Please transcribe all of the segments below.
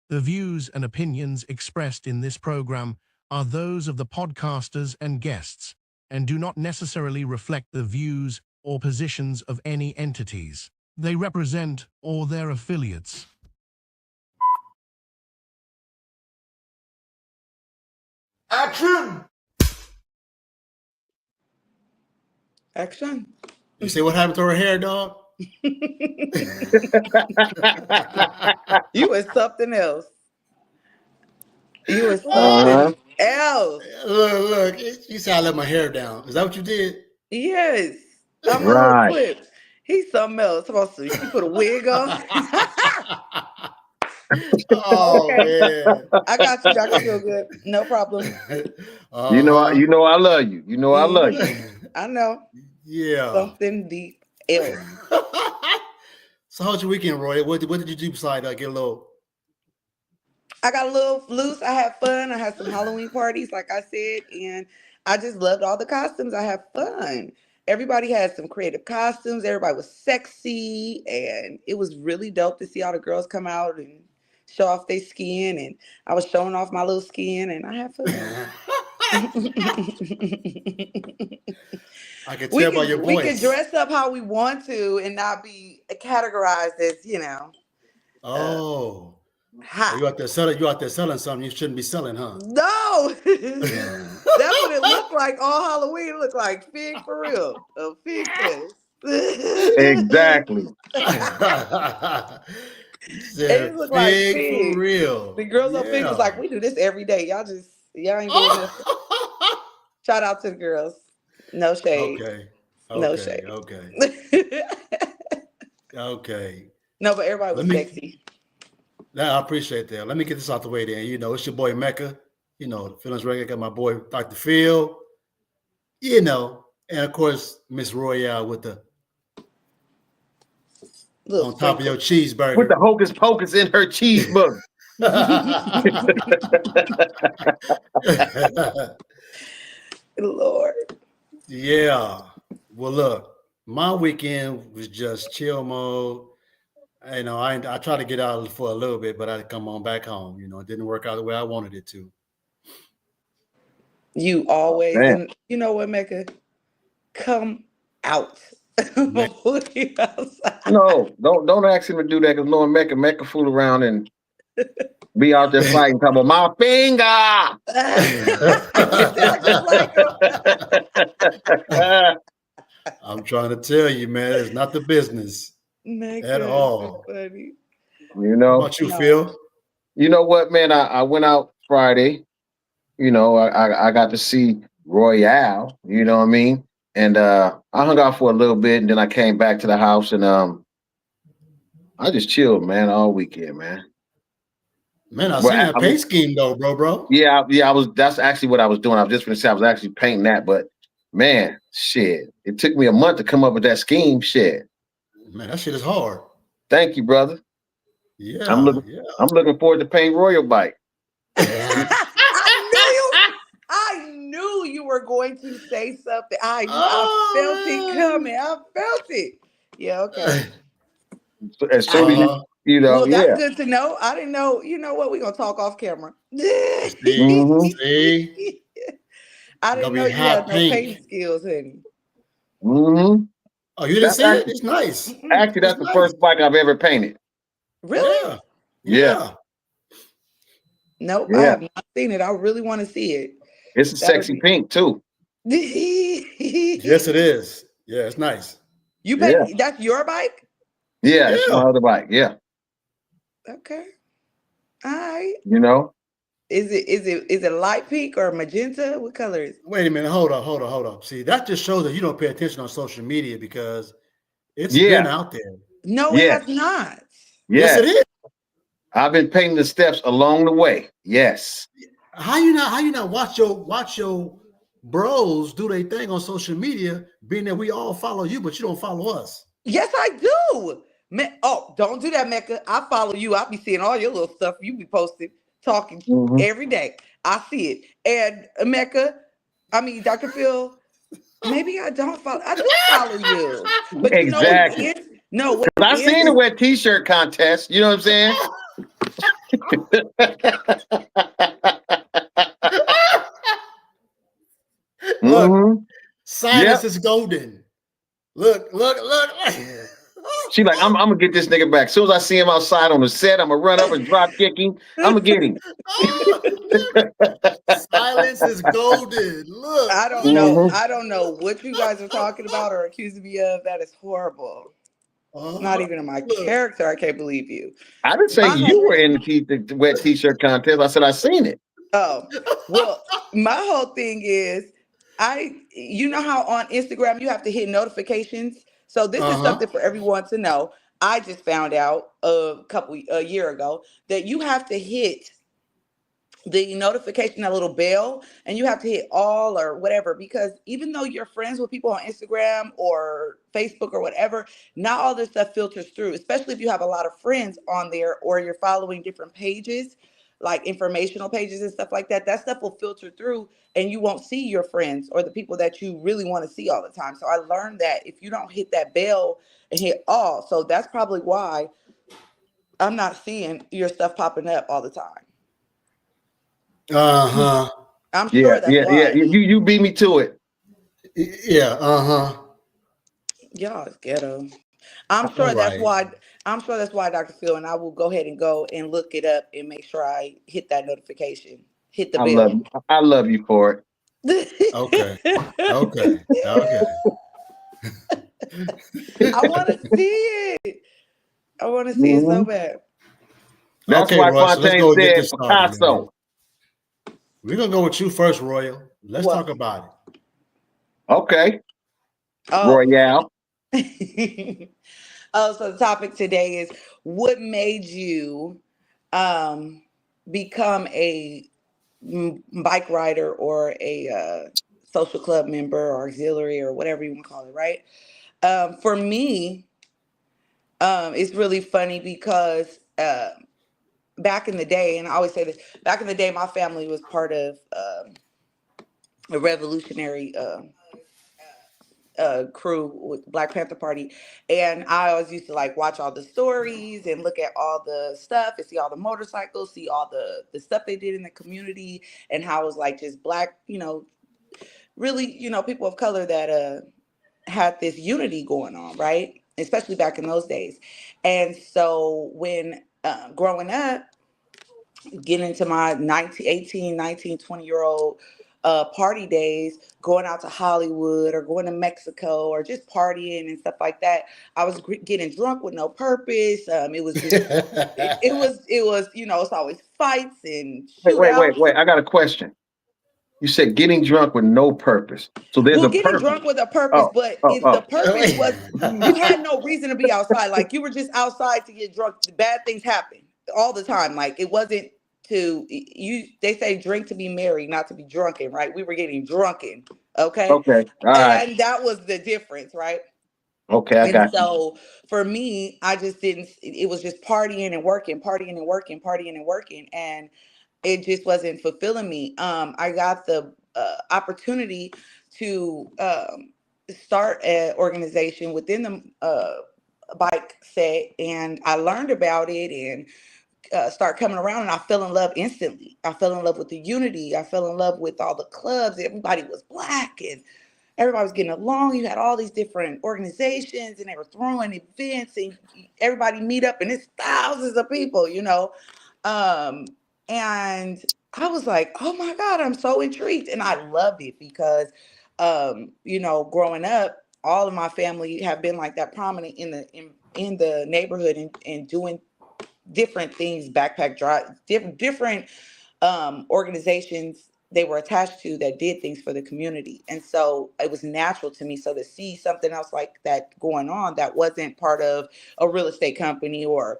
The views and opinions expressed in this program are those of the podcasters and guests, and do not necessarily reflect the views or positions of any entities they represent or their affiliates. Action! Action. You see what happened to her hair, dog? You was something else. You was something else. Look, you said I let my hair down. Is that what you did? Yes. I'm a little clip. He's something else. Supposed to you put a wig on. Oh man. I got you, Dr. Feelgood. No problem. You know I love you. You know I love you. I know. Yeah. Something deep else. So how's your weekend, Roy? What did you do besides get a little? I got a little loose. I had fun. I had some Halloween parties, like I said, and I just loved all the costumes. I had fun. Everybody had some creative costumes. Everybody was sexy, and it was really dope to see all the girls come out and show off their skin. And I was showing off my little skin, and I had fun. I can tell by your voice. We can dress up how we want to and not be categorized as, hot. You out there selling something you shouldn't be selling, huh? No. That's what it looked like all Halloween. It looked like fig for real. A fig fest. Exactly. It looked like fig for real. The girls on Fig was like, we do this every day. Y'all ain't doing this. Shout out to the girls. No shade. Okay. No shade. Okay. Okay. No, but everybody was sexy. I appreciate that. Let me get this out the way then. It's your boy Mecca. The Feelings Record. Got my boy Dr. Phil. And of course, Miss Royale with the on top of your cheeseburger. With the hocus pocus in her cheeseburger. Lord. Yeah. Well, look, my weekend was just chill mode. I tried to get out for a little bit, but I had to come on back home. It didn't work out the way I wanted it to. You always, and you know what, Mecca? Come out. No, don't ask him to do that because knowing Mecca fool around and be out there fighting, talking about my finger. I'm trying to tell you, man, it's not the business at all. So funny. How about you, Phil? You know what, man? I went out Friday. I got to see Royale. You know what I mean? And I hung out for a little bit, and then I came back to the house, and I just chilled, man, all weekend, man. Man, I seen that paint scheme though, bro. Yeah, that's actually what I was doing. I was just gonna say I was actually painting that, but man, shit. It took me a month to come up with that scheme. Shit. Man, that shit is hard. Thank you, brother. Yeah. I'm looking forward to paint Royal Bike. I knew you were going to say something. I felt it coming. I felt it. Yeah, okay. As soon as well, that's good to know. I didn't know. You know what? We're gonna talk off camera. See? I didn't know you had no paint skills, honey. Mm-hmm. Oh, you didn't see it? It's nice. Actually, that's the first bike I've ever painted. Really? Yeah. Nope, I have not seen it. I really want to see it. It's a sexy pink too. Yes, it is. Yeah, it's nice. You paint? That's your bike? Yeah, it's my other bike. Yeah. Okay. All right. Okay. You know? Is it light pink or magenta? What color is it? Wait a minute. Hold up. See, that just shows that you don't pay attention on social media because it's been Yeah. out there. No, it Yes. has not. Yes, it Yes. is. I've been painting the steps along the way. Yes. How you not watch your bros do their thing on social media, being that we all follow you, but you don't follow us. Yes, I do. Oh, don't do that, Mecca. I follow you. I be seeing all your little stuff you be posting, talking Mhm. every day. I see it. And Mecca, I mean, Dr. Phil, maybe I don't follow. I do follow you. But you know what it Exactly. is? No, what it I is seen the is wet t-shirt contest. You know what I'm saying? Look, Mhm. silence Yep. is golden. Look. She like, I'm gonna get this nigga back. As soon as I see him outside on the set, I'm gonna run up and drop kick him. I'm gonna get him. Silence is golden. Look. I don't know. Mhm. I don't know what you guys are talking about or accusing me of. That is horrible. It's not even in my Look. character. I can't believe you. I didn't say My you whole were in the wet t-shirt contest. I said I seen it. Oh, well, my whole thing is you know how on Instagram you have to hit notifications. So this is Uh-huh. something for everyone to know. I just found out a year ago that you have to hit the notification, that little bell, and you have to hit all or whatever, because even though you're friends with people on Instagram or Facebook or whatever, not all this stuff filters through, especially if you have a lot of friends on there or you're following different pages, like informational pages and stuff like that. That stuff will filter through and you won't see your friends or the people that you really want to see all the time. So I learned that if you don't hit that bell and hit all, so that's probably why I'm not seeing your stuff popping up all the time. Uh-huh. I'm Yeah, sure that's yeah, yeah. why. You beat me to it. Yeah, uh-huh. Y'all is ghetto. I'm All sure that's right. why. I'm sure that's why, Dr. Phil, and I will go ahead and go and look it up and make sure I hit that notification, hit the I love bell. you. I love you for it. Okay. Okay. I want to see it. I want to see it so Mhm. bad. That's Okay, why Roy. So let's Fontaine go and get said this started, man. Picasso. We're gonna go with you first, Royal. Let's What? talk about it. Okay, Oh. Royale. Oh, so the topic today is what made you um become a bike rider or a social club member or auxiliary or whatever you want to call it, right? For me, it's really funny because back in the day, and I always say this, back in the day, my family was part of a revolutionary crew with Black Panther Party, and I always used to like watch all the stories and look at all the stuff and see all the motorcycles, see all the stuff they did in the community, and how it was like just black, really, people of color that had this unity going on, right? Especially back in those days. And so when growing up, getting into my 19, 18, 19, 20 year old party days, going out to Hollywood or going to Mexico or just partying and stuff like that, I was getting drunk with no purpose. It was just, it was, it's always fights and shootouts. Wait. I got a question. You said getting drunk with no purpose. So there's Well, a getting purpose. drunk with a purpose, Oh, but oh, if the oh. purpose was you had no reason to be outside, like you were just outside to get drunk, bad things happen all the time. Like it wasn't to you. They say drink to be merry, not to be drunken, right? We were getting drunken, okay, Okay. All right. and that was the difference, right? Okay, I And got you. so for me, I just didn't. It was just partying and working, partying and working, partying and working, and it just wasn't fulfilling me. I got the opportunity to start an organization within the bike set, and I learned about it and start coming around, and I fell in love instantly. I fell in love with the unity. I fell in love with all the clubs. Everybody was black and everybody was getting along. You had all these different organizations and they were throwing events and everybody meet up and it's thousands of people. Um, and I was like, oh my God, I'm so intrigued. And I loved it because, growing up, all of my family have been like that prominent in the neighborhood and doing different things, backpack drive, different organizations they were attached to that did things for the community. And so it was natural to me. So to see something else like that going on that wasn't part of a real estate company or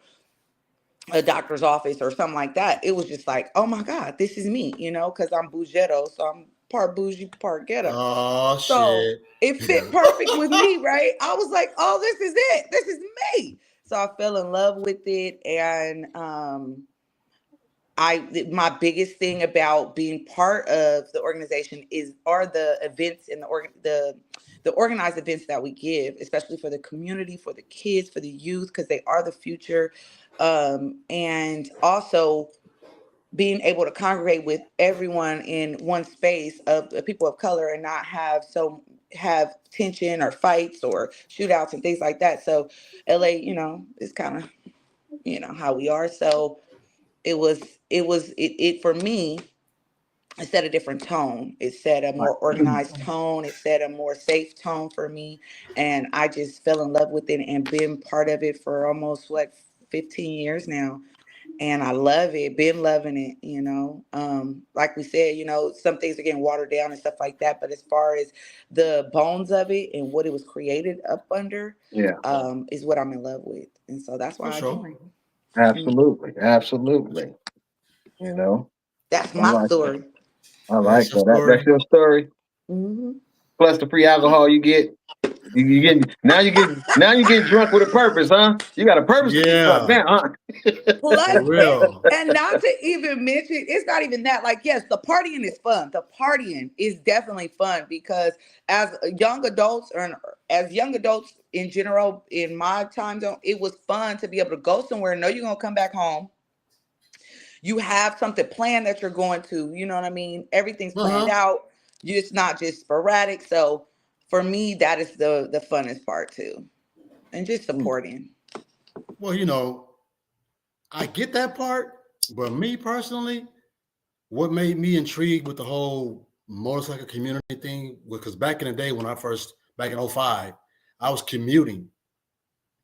a doctor's office or something like that, it was just like, oh my God, this is me, because I'm bougetto. So I'm part bougie, part ghetto. Oh, So shit. it fit perfect with me, right? I was like, oh, this is it. This is me. So I fell in love with it. And my biggest thing about being part of the organization are the events and the organized events that we give, especially for the community, for the kids, for the youth, because they are the future. And also being able to congregate with everyone in one space of people of color and not have tension or fights or shootouts and things like that. So LA, is kind of, how we are. So it for me, it set a different tone. It set a more organized tone. It set a more safe tone for me. And I just fell in love with it and been part of it for almost 15 years now. And I love it, been loving it. Like we said, some things are getting watered down and stuff like that. But as far as the bones of it and what it was created up under, is what I'm in love with. And so that's why I joined. Absolutely. Absolutely. That's I my like story. that. I like That's your that. story. That's your story. Mm-hmm. Plus the free alcohol you get. You get drunk with a purpose, huh? You got a purpose to get drunk Yeah, now, huh? Plus, for real. and not to even mention, it's not even that. Like, yes, the partying is fun. The partying is definitely fun because as young adults, or as young adults in general, in my time zone, it was fun to be able to go somewhere, know you're gonna come back home. You have something planned that you're going to. You know what I mean? Everything's planned Uh-huh. out. It's not just sporadic. So for me, that is the funnest part too, and just supporting. Well, I get that part, but me personally, what made me intrigued with the whole motorcycle community thing, because back in the day when back in '05, I was commuting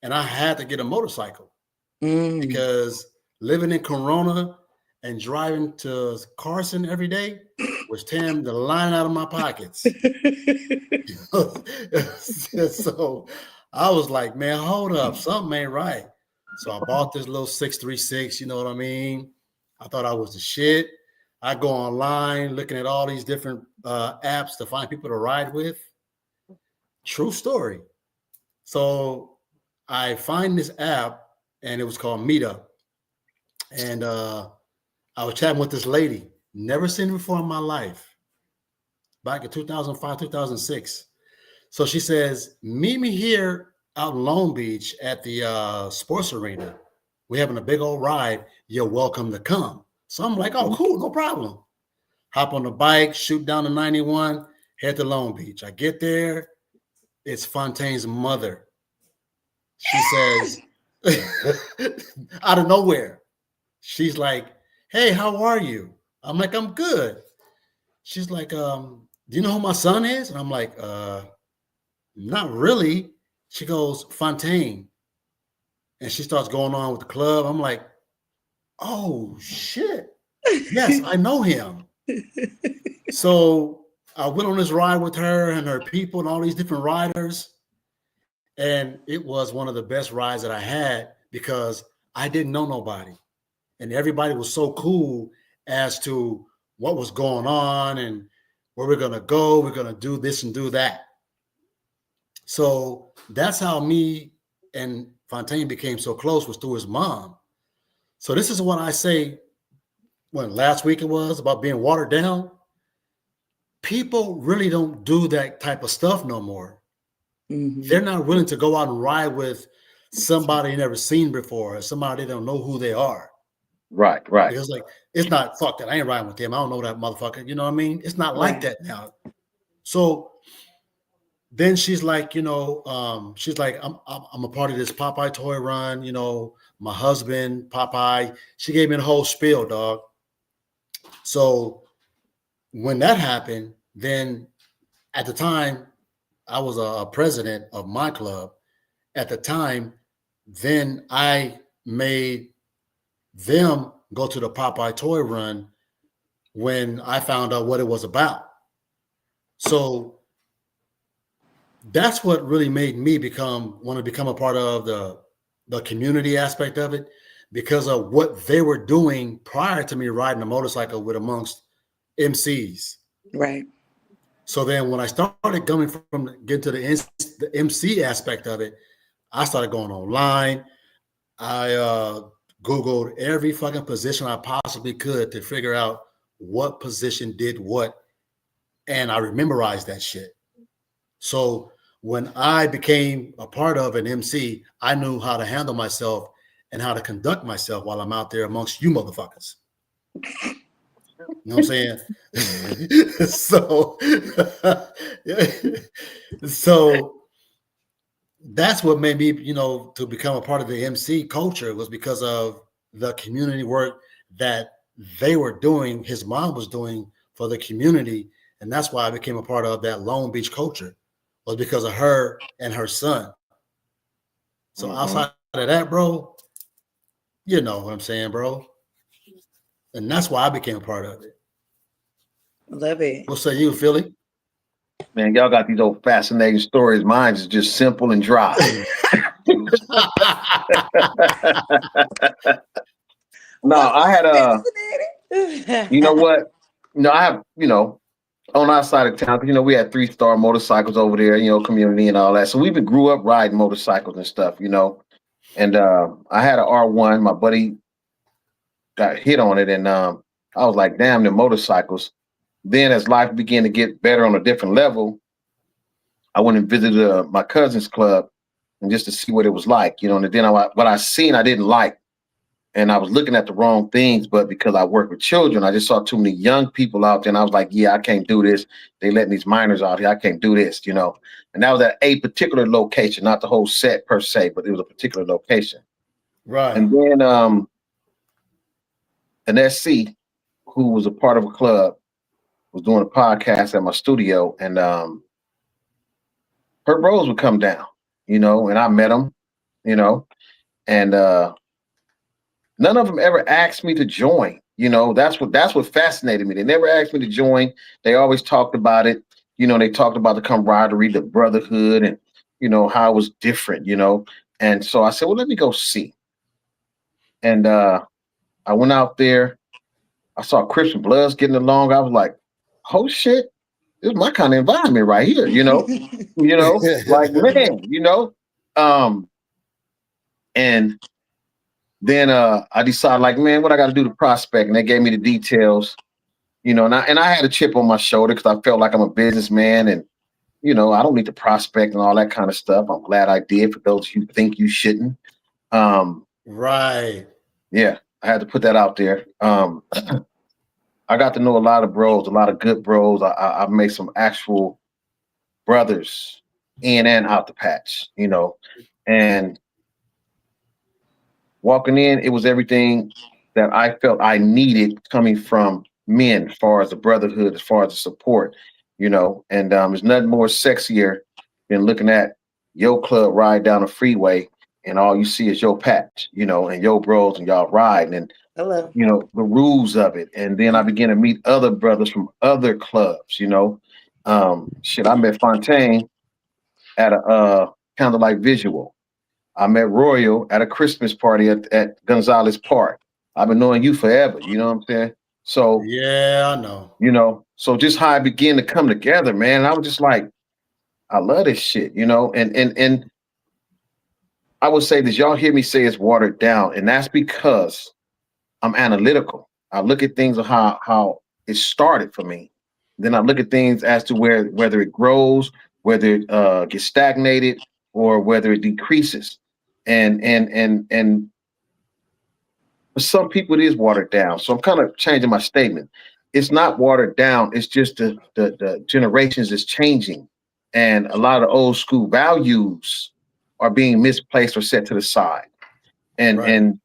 and I had to get a motorcycle Mm. because living in Corona and driving to Carson every day was tearing the line out of my pockets. So I was like, man, hold up, something ain't right. So I bought this little 636, you know what I mean? I thought I was the shit. I go online looking at all these different apps to find people to ride with. True story. So I find this app and it was called Meetup. And I was chatting with this lady, never seen her before in my life, back in 2005, 2006. So she says, meet me here out in Long Beach at the sports arena. We're having a big old ride. You're welcome to come. So I'm like, oh, cool, no problem. Hop on the bike, shoot down to 91, head to Long Beach. I get there. It's Fontaine's mother. She says, out of nowhere, she's like, hey, how are you? I'm like, I'm good. She's like, do you know who my son is? And I'm like, not really. She goes, Fontaine. And she starts going on with the club. I'm like, oh, shit. Yes, I know him. So I went on this ride with her and her people and all these different riders. And it was one of the best rides that I had because I didn't know nobody. And everybody was so cool as to what was going on and where we're going to go. We're going to do this and do that. So that's how me and Fontaine became so close, was through his mom. So this is what I say when last week it was about being watered down. People really don't do that type of stuff no more. Mm-hmm. They're not willing to go out and ride with somebody you never seen before, or somebody they don't know who they are. Right. Because like, it's not, fuck that, I ain't riding with them. I don't know that motherfucker. You know what I mean? It's not like that now. So then she's like, she's like, I'm a part of this Popeye toy run, my husband, Popeye. She gave me the whole spiel, dog. So when that happened, then at the time, I was a president of my club. At the time, then I made them go to the Popeye toy run when I found out what it was about. So that's what really made me want to become a part of the community aspect of it, because of what they were doing prior to me riding a motorcycle with amongst MCs. Right. So then when I started coming from getting to the MC aspect of it, I started going online. I Googled every fucking position I possibly could to figure out what position did what. And I memorized that shit. So when I became a part of an MC, I knew how to handle myself and how to conduct myself while I'm out there amongst you motherfuckers. You know what I'm saying? So that's what made me, to become a part of the MC culture, was because of the community work that they were doing, his mom was doing for the community. And that's why I became a part of that Long Beach culture, was because of her and her son. So outside of that, bro, you know what I'm saying, bro? And that's why I became a part of it. Love it. What say you, Philly? Man, y'all got these old fascinating stories. Mine is just simple and dry. No, I had you know what? No, I have, on our side of town, because we had 3-Star Motorcycles over there, community and all that. So we grew up riding motorcycles and stuff, And I had an R1. My buddy got hit on it, and I was like, damn, the motorcycles. Then as life began to get better on a different level, I went and visited my cousin's club, and just to see what it was like, and then what I seen I didn't like. And I was looking at the wrong things, but because I work with children, I just saw too many young people out there, and I was like, yeah, I can't do this. They letting these minors out here. I can't do this, And that was at a particular location, not the whole set per se, but it was a particular location. Right. And then an SC who was a part of a club was doing a podcast at my studio, and her bros would come down, and I met them, and none of them ever asked me to join. That's what fascinated me. They never asked me to join. They always talked about it. They talked about the camaraderie, the brotherhood, and how it was different. And so I said, well, let me go see. And I went out there. I saw Crips and Bloods getting along. I was like, oh shit, this is my kind of environment right here. Like, man, and then I decided, like, man, what I got to do to prospect, and they gave me the details, and I had a chip on my shoulder because I felt like I'm a businessman, and I don't need to prospect and all that kind of stuff. I'm glad I did. For those who think you shouldn't, right? Yeah, I had to put that out there. I got to know a lot of bros, a lot of good bros. I made some actual brothers in and out the patch, and walking in, it was everything that I felt I needed coming from men, as far as the brotherhood, as far as the support, and there's nothing more sexier than looking at your club ride down a freeway and all you see is your patch, and your bros and y'all riding and, Hello. the rules of it. And then I began to meet other brothers from other clubs, I met Fontaine at a Candlelight Visual. I met Royal at a Christmas party at Gonzalez Park. I've been knowing you forever, you know what I'm saying? So yeah, I know. So just how I began to come together, man. I was just like, I love this shit, and I would say this, y'all hear me say it's watered down, and that's because I'm analytical. I look at things of how it started for me. Then I look at things as to whether it grows, whether it gets stagnated, or whether it decreases. And for some people it is watered down. So I'm kind of changing my statement. It's not watered down. It's just the generations is changing, and a lot of old school values are being misplaced or set to the side. And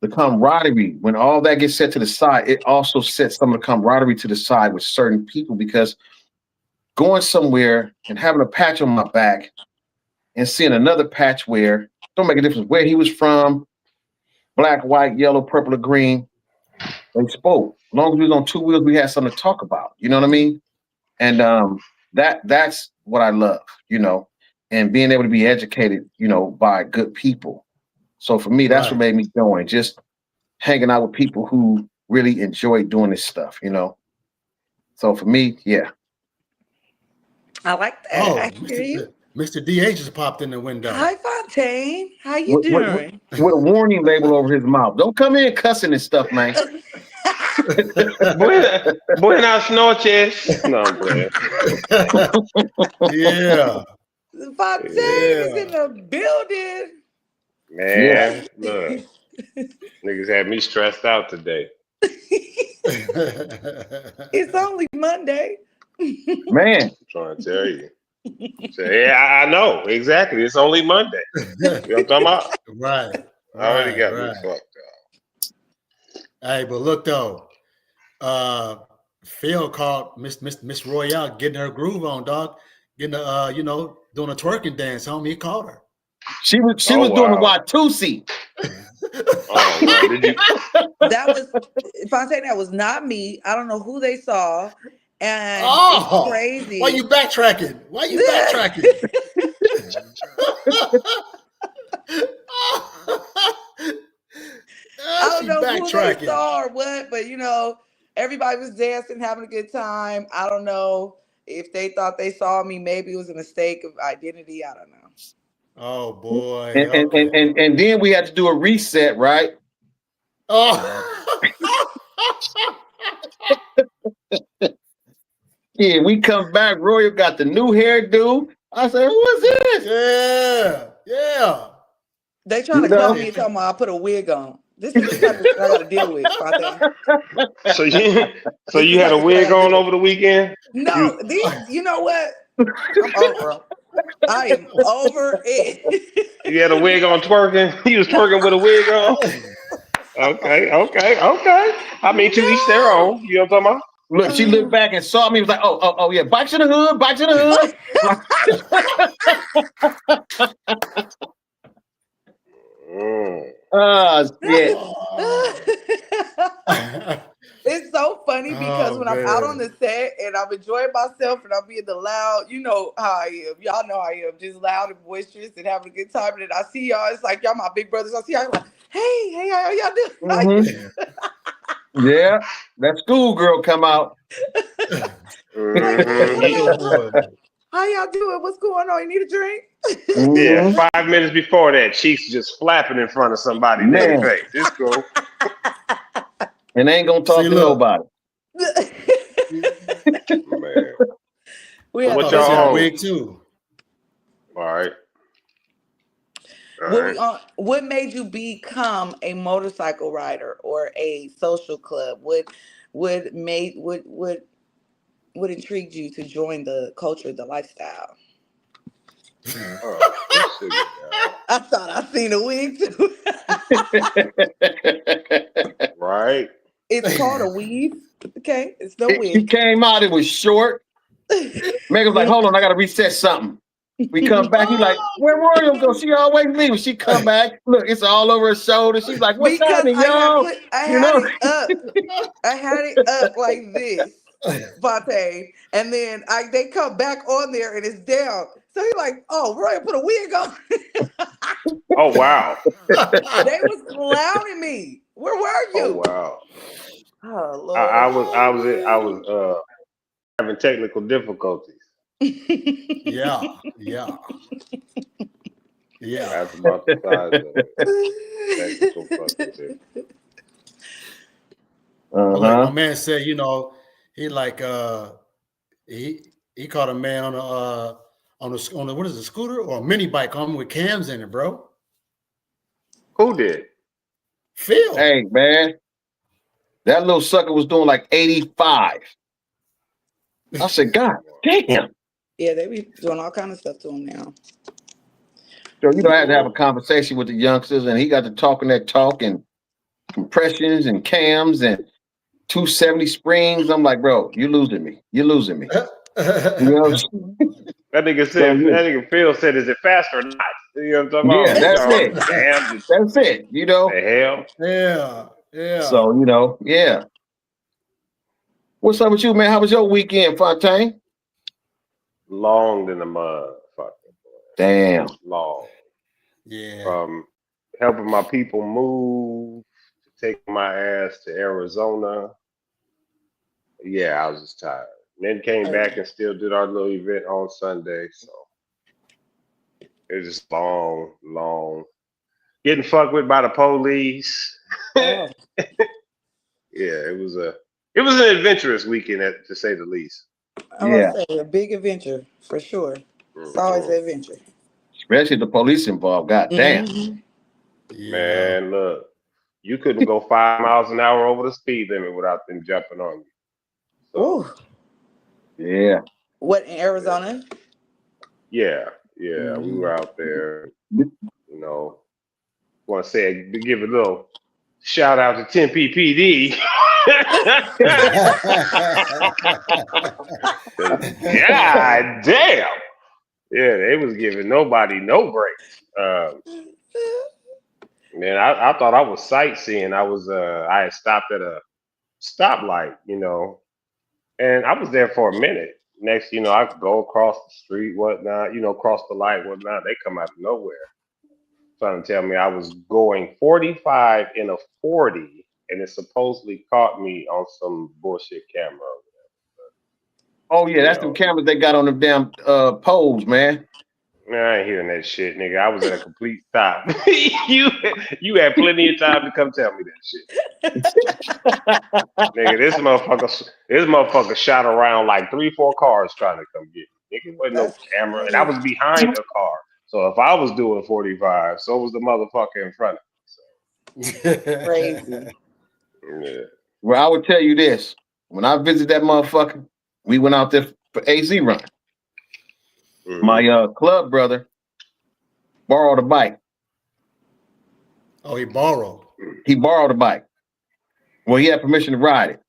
the camaraderie, when all that gets set to the side, it also sets some of the camaraderie to the side with certain people, because going somewhere and having a patch on my back and seeing another patch where don't make a difference where he was from, black, white, yellow, purple, or green. They spoke. As long as we was on two wheels, we had something to talk about. You know what I mean? And that's what I love, and being able to be educated, by good people. So for me, that's what made me join. Just hanging out with people who really enjoy doing this stuff, So for me, yeah. I like that. Oh, I hear you. Mr. DH just popped in the window. Hi, Fontaine. How you doing? With a warning label over his mouth. Don't come in cussing and stuff, man. Buenas noches. No, I'm playing. Yeah. Fontaine is in the building. Man, look. Niggas had me stressed out today. It's only Monday. Man. I'm trying to tell you. So, yeah, I know. Exactly. It's only Monday. You know what I'm talking about? Right. I already got me fucked up. Hey, but look though, Phil called Miss Royale getting her groove on, dog. Getting doing a twerking dance, homie. He called her. She was doing the Watusi. Oh, wow. Did you? That was Fontaine. That was not me. I don't know who they saw, and it's crazy. Why you backtracking? I don't know who they saw or what, but everybody was dancing, having a good time. I don't know if they thought they saw me. Maybe it was a mistake of identity. I don't know. Oh boy! And then we had to do a reset, right? Oh. Yeah, we come back. Royal got the new hairdo. I said, "What's this?" Yeah. They trying to call me and tell me I put a wig on. This is what I got to deal with. So you had a wig on over the weekend? No, you know what? I'm over them. I am over it. You had a wig on twerking? You was twerking with a wig on? Okay. I mean, to each their own. You know what I'm talking about? Look, she looked back and saw me. Was like, oh, yeah, bike to the hood. Shit. It's so funny because when I'm out on the set and I'm enjoying myself and I'm being the loud, you know how I am. Y'all know how I am, just loud and boisterous and having a good time. And then I see y'all, it's like y'all my big brothers. I see y'all like, hey, how y'all doing? Mm-hmm. Yeah, that schoolgirl come out. How y'all doing? What's going on? You need a drink? Yeah, 5 minutes before that, Cheeks just flapping in front of somebody. Man. Face. It's cool. And ain't gonna talk to nobody. Man. What y'all wig too? All right. What made you become a motorcycle rider or a social club? What intrigued you to join the culture, the lifestyle? I thought I seen a wig too. Right. It's called a weave. Okay, it's no wig. He came out, it was short. Megan was like, hold on, I gotta reset something. We come back, he's like, where Royal go? She always leaving. She come back, look, it's all over her shoulder. She's like, what's happening, y'all? I had it up like this, Fontaine, and then they come back on there and it's down. So he's like, oh, Royal put a wig on. Oh wow. They was clowning me. Where were you? Oh wow. Oh Lord. I was having technical difficulties. Yeah. That's about the size of it. Technical fucking Like my man said, he like he caught a man on a what is it, scooter or a mini bike on with cams in it, bro. Who did? Phil. Hey man, that little sucker was doing like 85. I said, God damn. Yeah, they be doing all kind of stuff to him now. So I had to have a conversation with the youngsters, and he got to talking that talk and compressions and cams and 270 springs. I'm like, bro, you're losing me. You know what I'm saying? That nigga Phil said, is it fast or not? You know what I'm talking Yeah, about? that's it. Damn, That's it. You know. the hell. Yeah. So you know, yeah. What's up with you, man? How was your weekend, Fontaine? Long than a month. Fucking Damn. long. Yeah. From helping my people move, to taking my ass to Arizona. Yeah, I was just tired. And then came back and still did our little event on Sunday. So it was just long. Getting fucked with by the police. Oh, Yeah, it was an adventurous weekend to say the least. I was Yeah. gonna say a big adventure for sure. It's always Mhm. an adventure. Especially the police involved. God damn. Mhm. Yeah. Man, look, you couldn't go 5 miles an hour over the speed limit without them jumping on you. So Ooh. Yeah. What in Arizona? yeah, we Mhm. were out there. You know, want to say give a little shout out to Tempe PD. God damn. Yeah, they was giving nobody no breaks. Man, I thought I was sightseeing. I had stopped at a stoplight, and I was there for a minute. Next, I could go across the street, whatnot, cross the light, whatnot. They come out of nowhere trying to tell me I was going 45 in a 40, and it supposedly caught me on some bullshit camera. Oh yeah, You that's them know, cameras they got on them damn poles, man. man, I ain't hearing that shit, nigga. I was at a complete stop. you had plenty of time to come tell me that shit. Nigga, this motherfucker shot around like 3-4 cars trying to come get me. Nigga, wasn't no That's camera, and I was crazy. behind the car. So if I was doing 45, so was the motherfucker in front Crazy. of me. So, Well, I would tell you this. When I visited that motherfucker, we went out there for AZ run. yeah. My club brother borrowed a bike. Oh, he borrowed. He borrowed a bike. Well, he had permission to ride it.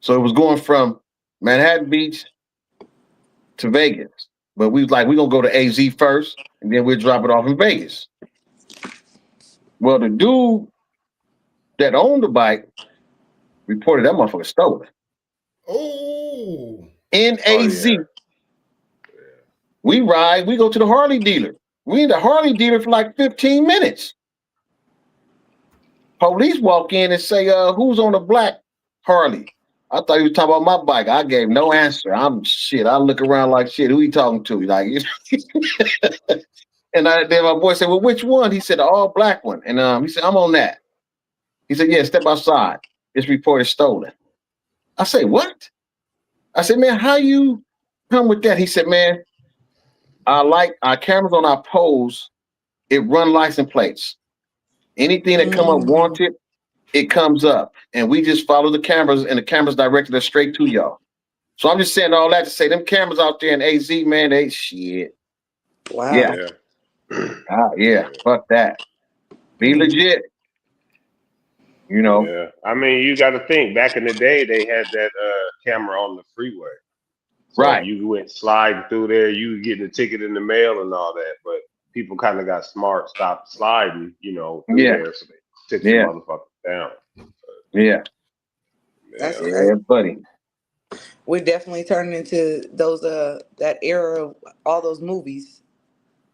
So it was going from Manhattan Beach to Vegas. But we was like, we're gonna go to AZ first, and then we'll drop it off in Vegas. Well, the dude that owned the bike reported that motherfucker stolen. Oh. In Oh AZ, yeah. we go to the Harley dealer. We in the Harley dealer for like 15 minutes. Police walk in and say, who's on the black Harley? I thought he was talking about my bike. I gave no answer. I look around like shit. Who he talking to? Like, and then my boy said, well, which one? He said, the all black one. And he said, I'm on that. He said, yeah, step outside. This report is stolen. I say, what? I said, man, how you come with that? He said, man, I like our cameras on our poles. It run license plates. Anything that come up Mhm. wanted, it comes up. And we just follow the cameras, and the cameras directed us straight to y'all. So I'm just saying all that to say them cameras out there in AZ, man, they shit. Yeah. Wow. Yeah. Fuck that. Be Mm. legit. You know. Yeah. I mean, you got to think. Back in the day, they had that camera on the freeway. So if Right. you went sliding through there, you would get the ticket in the mail and all that. But people kind of got smart, stopped sliding, through Yeah. there, so they took some Yeah. motherfuckers down. Yeah. That's Yeah. crazy. Yeah, buddy. We're definitely turning into those that era of all those movies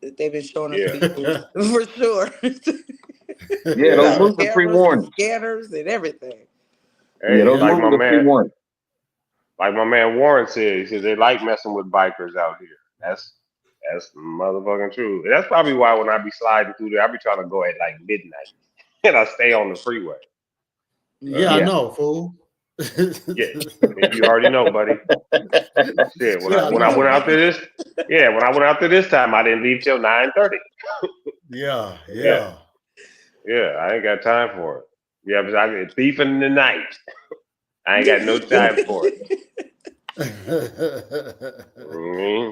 that they've been showing us Yeah. people for sure. Yeah, those Got movies are cameras and pre-warned. scanners and everything. Yeah, Hey, those Yeah. movies are pre-warned. like my man Warren said, he said they like messing with bikers out here. That's motherfucking true. And that's probably why when I be sliding through there, I be trying to go at like midnight, and I stay on the freeway. Yeah, I Yeah. know, fool. Yeah, you already know, buddy. Shit, when Yeah, I I when I went know. out there this, yeah, when I went out there this time, I didn't leave till 9:30. Yeah, Yeah, yeah. yeah, I ain't got time for it. Yeah, but I get thieving in the night. I ain't got no time for it.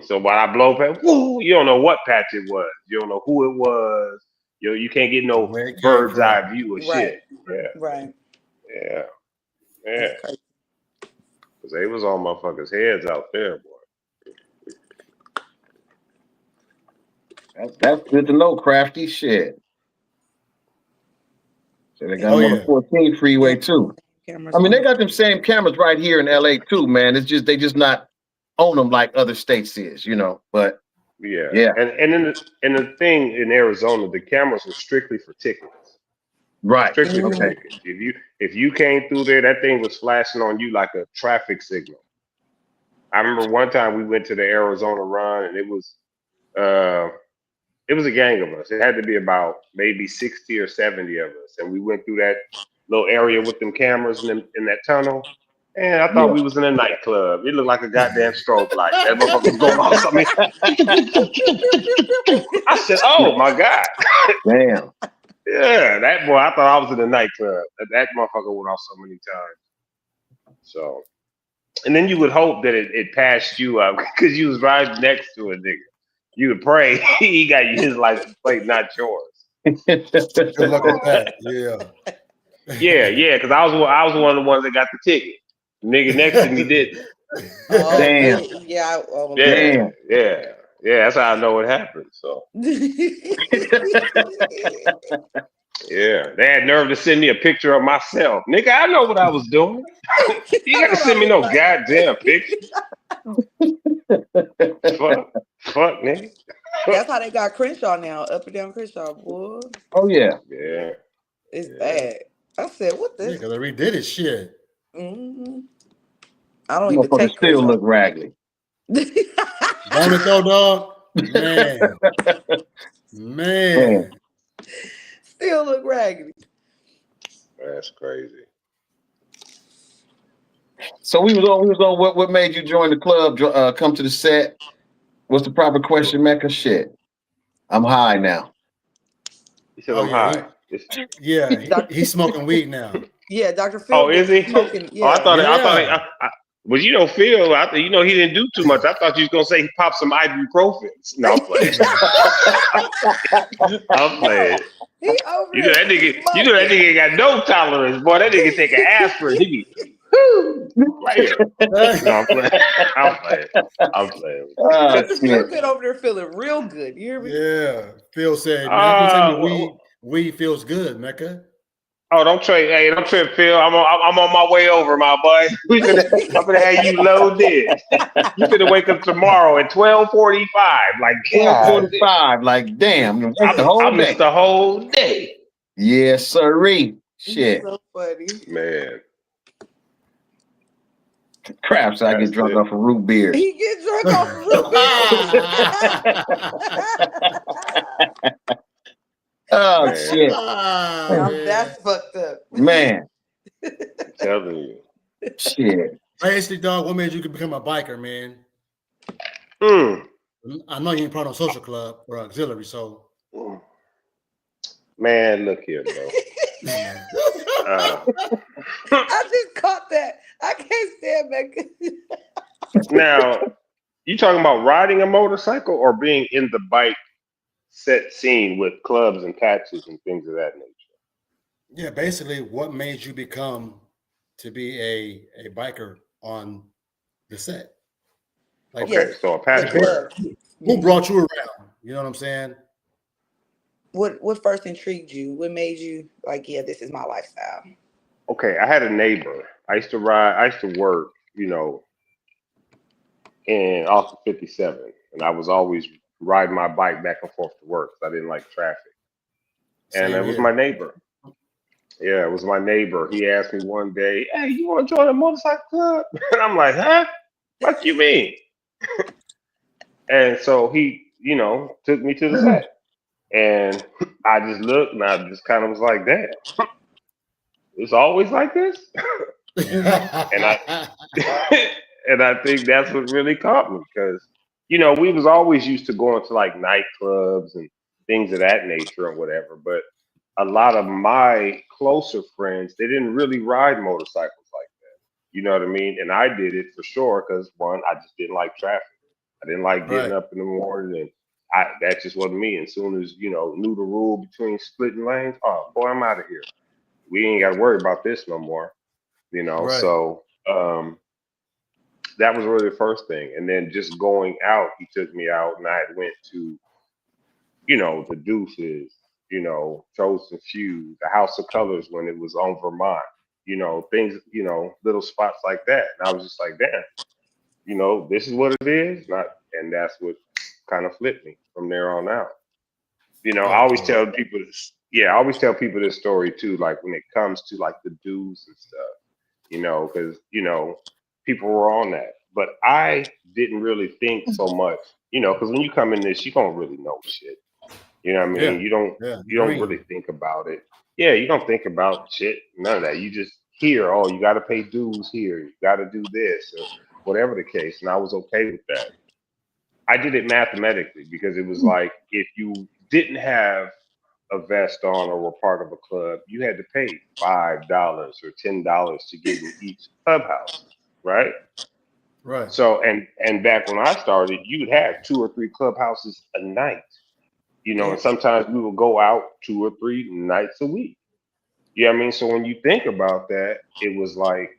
So while I blow past, woo, you don't know what patch it was. You don't know who it was. You can't get no Where it came bird's from. eye view of Right. shit. Yeah, Right. yeah, yeah. That's crazy. Cause they was on motherfuckers' heads out there, boy. That's good to know, Crafty. Shit. So they got Oh them on the yeah. 14 freeway Yeah, too. cameras I mean, on. they got them same cameras right here in LA too, man. It's just they just not own them like other states is, you know. But Yeah, yeah, and the thing in Arizona, the cameras are strictly for tickets. right. Strictly for Okay. Mhm. tickets. If you came through there, that thing was flashing on you like a traffic signal. I remember one time we went to the Arizona run, and uh it was a gang of us. It had to be about maybe 60 or 70 of us, and we went through that little area with them cameras in that tunnel. And I thought Yeah. we was in a nightclub. It looked like a goddamn strobe light. That motherfucker was going off something. I said, "Oh my god, Damn. yeah, that boy." I thought I was in a nightclub. That motherfucker went off so many times. So, and then you would hope that it passed you up because you was right next to a nigga. You would pray he got his license plate, not yours. Good luck with that. Yeah. Yeah, because I was one of the ones that got the ticket. The nigga next to me didn't. Oh, Damn. yeah. Oh, Yeah, Lord. Damn. yeah, yeah. That's how I know it happened. So yeah, they had nerve to send me a picture of myself. Nigga, I know what I was doing. You I got know to what I send me look no like. goddamn picture. Fuck, nigga. That's how they got Crenshaw now, up and down Crenshaw. Boy, Oh yeah. Yeah, it's yeah. bad. I said, what Yeah, this? because they redid it. Shit. hmm I don't even Motherfucker take still Crenshaw. look raggedy. Don't it though, dog? Man. Man. Man. Still look raggedy. That's crazy. So we was on what made you join the club, come to the set? What's the proper question, Mecca? Shit. I'm high now. He said Oh I'm yeah. high. He's smoking weed now. Yeah, Dr. Phil Oh, been is he? smoking. Oh, I Yeah. thought. Yeah. Well, Phil. He didn't do too much. I thought you was gonna say he popped some ibuprofen. No, I'm playing. I'm playing. He over You know there that nigga. You know that smoking. nigga ain't got no tolerance, boy. That nigga take an aspirin. He be, whoo, player. No, I'm playing. I'm playing. I'm playing. Oh Dr. Phil shit. good over there feeling real good. You hear me? Yeah. Phil said, man, how can you tell me Uh, weed feels good, Mecca? oh, don't trade. Hey, don't trip, Phil. I'm on my way over, my boy. I'm gonna have you loaded. You finna wake up tomorrow at 12:45. Like, God, 12:45. Like, damn, you wait the I whole missed day. the whole day. Yes, sirree. He's Shit. so funny. Man, Craps, I get that's drunk it. off of root beers. He get drunk off of root beer. Oh Man, shit. Now Man. that's fucked up. Man. I'm telling you. Shit. Basically, dog, what made you become a biker, man? Mm. I know you ain't part of a social club or auxiliary, so. Man, look here, bro. Uh, I just caught that. I can't stand back. now, you talking about riding a motorcycle or being in the bike set scene with clubs and patches and things of that nature? Yeah, basically, what made you become to be a biker on the set? Like, Okay, Yes, so a the patch wearer. club. who brought you around? You know what I'm saying? What first intrigued you? What made you like, yeah, this is my lifestyle? Okay, I had a neighbor. I used to work, in off of 57, and I was always riding my bike back and forth to work 'cause I didn't like traffic. And Same it was here. my neighbor. Yeah, it was my neighbor. He asked me one day, "Hey, you want to join a motorcycle club?" And I'm like, "Huh? What you mean?" And so he, took me to the set, and I just looked, and I just kind of was like, "Damn, it's always like this." And I and I think that's what really caught me because we was always used to going to like nightclubs and things of that nature or whatever, but a lot of my closer friends they didn't really ride motorcycles like that. You know what I mean? And I did it for sure because one, I just didn't like traffic. I didn't like getting Right. up in the morning and that just wasn't me. And soon as knew the rule between splitting lanes, oh boy, I'm out of here. We ain't got to worry about this no more. Right. So that was really the first thing. And then just going out, he took me out and I had went to the Deuces, Chosen Few, the House of Colors when it was on Vermont, things, little spots like that. And I was just like, damn, this is what it is. And that's what kind of flipped me from there on out. I always Okay. tell people this. Yeah, I always tell people this story too. Like when it comes to like the dues and stuff, because people were on that, but I didn't really think so much, because when you come in this, you don't really know shit. You know what I mean? Yeah. You don't Yeah. you don't Green. really think about it. Yeah, you don't think about shit, none of that. You just hear, oh, you got to pay dues here, you got to do this, or whatever the case, and I was okay with that. I did it mathematically because it was like if you didn't have a vest on or were part of a club, you had to pay $5 or $10 to get in each clubhouse, right? Right. So and back when I started, you'd have 2 or 3 clubhouses a night, Yeah. and sometimes we would go out 2 or 3 nights a week. You know what I mean? So when you think about that, it was like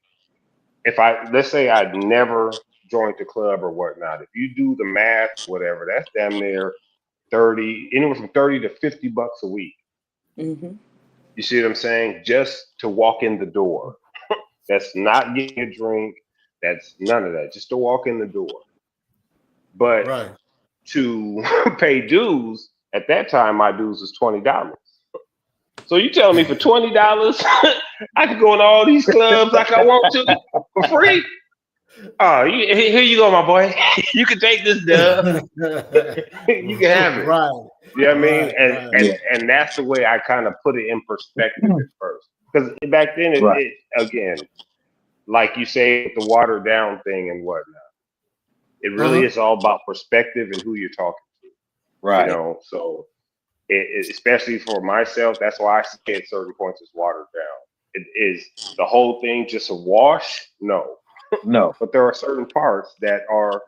if let's say I'd never joined the club or whatnot, if you do the math, whatever, that's damn near 30, anywhere from 30 to $50 a week. Mm-hmm. You see what I'm saying? Just to walk in the door. That's not getting a drink. That's none of that. Just to walk in the door. But Right. to pay dues, at that time, my dues was $20. So you telling me for $20, I can go in all these clubs like I want to for free? Oh, here you go, my boy. You can take this dub. You can have it. Right. You know what I mean? Right, And right. and and that's the way I kind of put it in perspective at first. Because back then, Right. it again, like you say, with the watered down thing and whatnot, it really is all about perspective and who you're talking to. Right. So especially for myself, that's why I say at certain points it's watered down. It is the whole thing just a wash? No. No. But there are certain parts that are,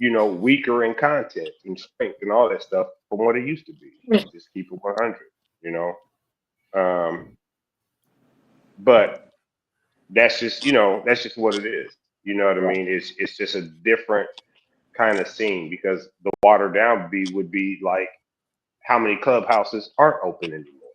weaker in content and strength and all that stuff from what it used to be. Just keep it 100, But that's just, that's just what it is. You know what I mean? It's just a different kind of scene because the watered down would be like how many clubhouses aren't open anymore.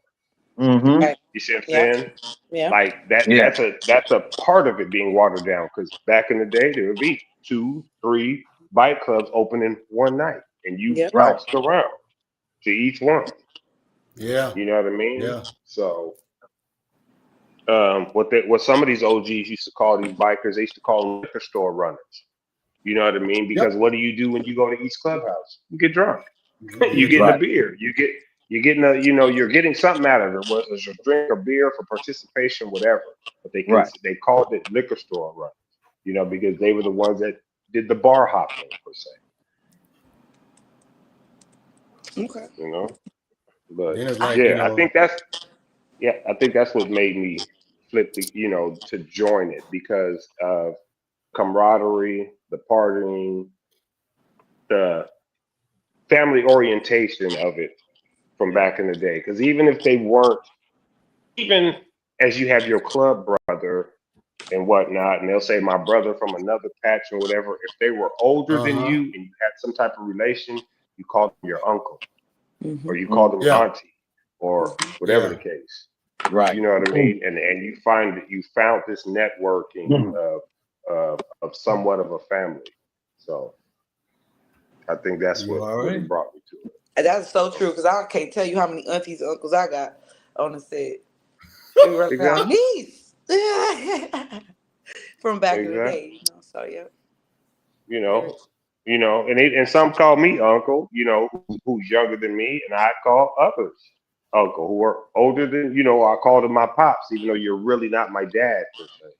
Mm-hmm. Right. You see what I'm Yeah. saying? Yeah. Like that. Yeah. That's a part of it being watered down because back in the day there would be 2, 3 bike clubs open in one night, and you Yep. Right. bounced around to each one. Yeah. You know what I mean? Yeah. So, what some of these OGs used to call these bikers, they used to call them liquor store runners. You know what I mean? Because what do you do when you go to each clubhouse? You get drunk. You get in a beer. You're getting something out of it, whether it's a drink or beer for participation, whatever. But they called it liquor store runners, because they were the ones that did the bar hopping per se. Okay. But Then it's like, I think that's what made me flip to join it because of camaraderie, the partying, the family orientation of it from back in the day. Because even if they weren't, even as you have your club brother and whatnot, and they'll say my brother from another patch or whatever, if they were older than you and you had some type of relation, you called them your uncle or you called them auntie or whatever the case. Right. You know what I mean? And you find that you found this networking of somewhat of a family. So I think that's what really brought me to it. And that's so true because I can't tell you how many aunties and uncles I got on the set. We run around niece from back in the day, So and some call me uncle, who's younger than me, and I call others uncle who are older than, I call them my pops, even though you're really not my dad per se.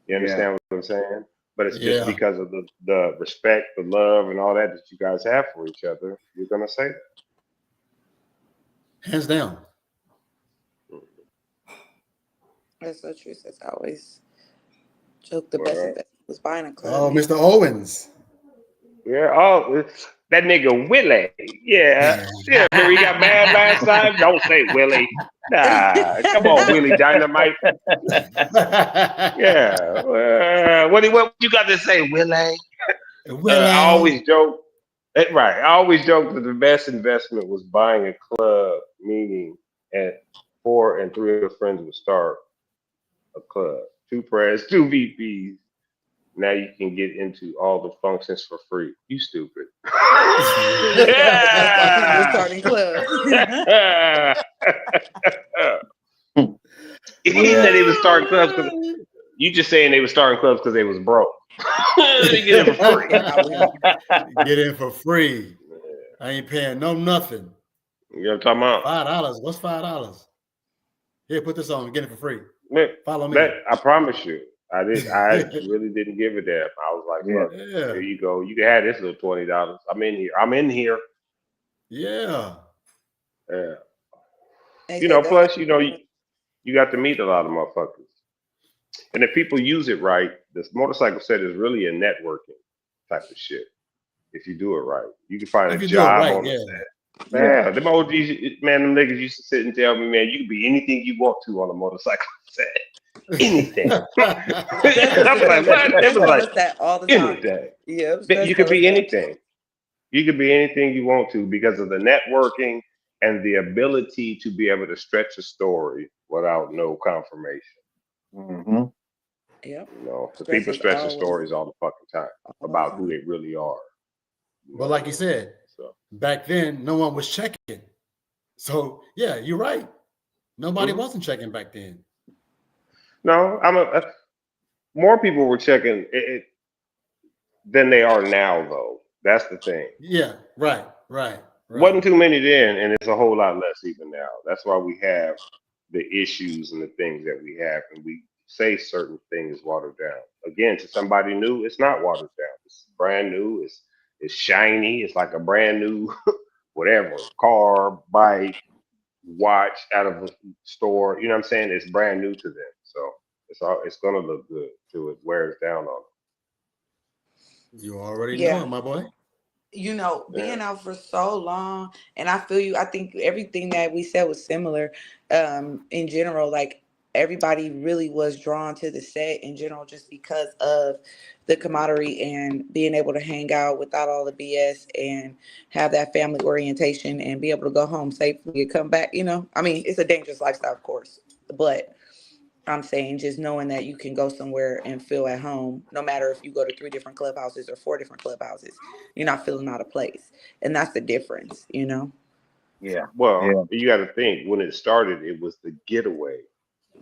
You understand what I'm saying? But it's just because of the respect, the love, and all that you guys have for each other. You're gonna say that. Hands down. That's so true. As I always joke, the best investment was buying a club. Oh, Mr. Owens. Yeah. Oh, that nigga Willie. Yeah. Remember he got mad last time? Don't say Willie. Nah, come on, Willie Dynamite. Yeah. What you got to say, Willie? I always joke. Right. I always joke that the best investment was buying a club, meaning at 4 and 3 of your friends would start a club. 2 press, 2 VPs. Now you can get into all the functions for free. You stupid. That's why people were starting clubs. He said he was starting clubs because you just saying they were starting clubs because they was broke. Let me get it for free. Get in for free. I ain't paying nothing. You know what I'm talking about? $5. What's $5? Here, put this on. Get it for free. Man, Follow me. I promise you, I really didn't give a damn. I was like, look, here you go. You can have this little $20. I'm in here. Yeah. Yeah. They You said know, that's plus, you know, you got to meet a lot of motherfuckers. And if people use it right, this motorcycle set is really a networking type of shit. If you do it right, you can find If a you do it job right, on the yeah. set. Man, them OGs, man, them niggas used to sit and tell me, man, you can be anything you want to on a motorcycle set. Anything. I'm like, what? It was tell like us that all the time. anything. Yeah, You could be anything. You could be anything you want to because of the networking and the ability to be able to stretch a story without no confirmation. Mm-hmm. Yep. You know, because Stress people is stretch the always- stories all the fucking time about who they really are. But like you said, So back then, no one was checking. So, yeah, you're right. Nobody wasn't checking back then. no, more people were checking it than they are now, though. That's the thing. Yeah, right. Wasn't too many then, and it's a whole lot less even now. That's why we have the issues and the things that we have, and we say certain things watered down. Again, to somebody new, it's not watered down. It's brand new. It's shiny. It's like a brand new whatever car, bike, watch out of a store. You know what I'm saying? It's brand new to them, so it's gonna look good till it wears down on You already Yeah. know it, my boy. You know, being Yeah. out for so long, and I feel you. I think everything that we said was similar. In general, like everybody really was drawn to the set in general, just because of the camaraderie and being able to hang out without all the BS and have that family orientation and be able to go home safely and come back. You know, I mean, it's a dangerous lifestyle, of course, but I'm saying just knowing that you can go somewhere and feel at home, no matter if you go to 3 different clubhouses or 4 different clubhouses, you're not feeling out of place. And that's the difference, you know? Yeah. Well, Yeah. you got to think when it started, it was the getaway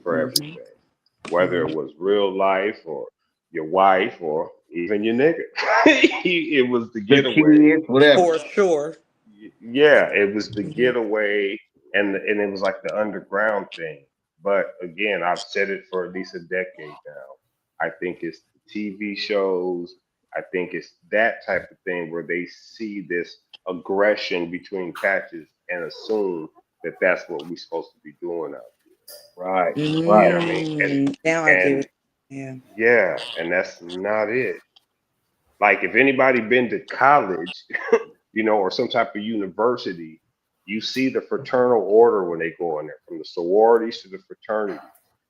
for Mhm. everything, whether it was real life or your wife or even your nigga. It was the The getaway. kids, whatever. For sure. Yeah, it was the Mhm. getaway, and it was like the underground thing. But again, I've said it for at least a decade now. I think it's the TV shows. I think it's that type of thing where they see this aggression between catches and assume that that's what we're supposed to be doing out Right. there. You Right. know what I mean? Now I get it. Yeah. Yeah, and that's not it. Like if anybody been to college, or some type of university, you see the fraternal order when they go in there, from the sororities to the fraternities.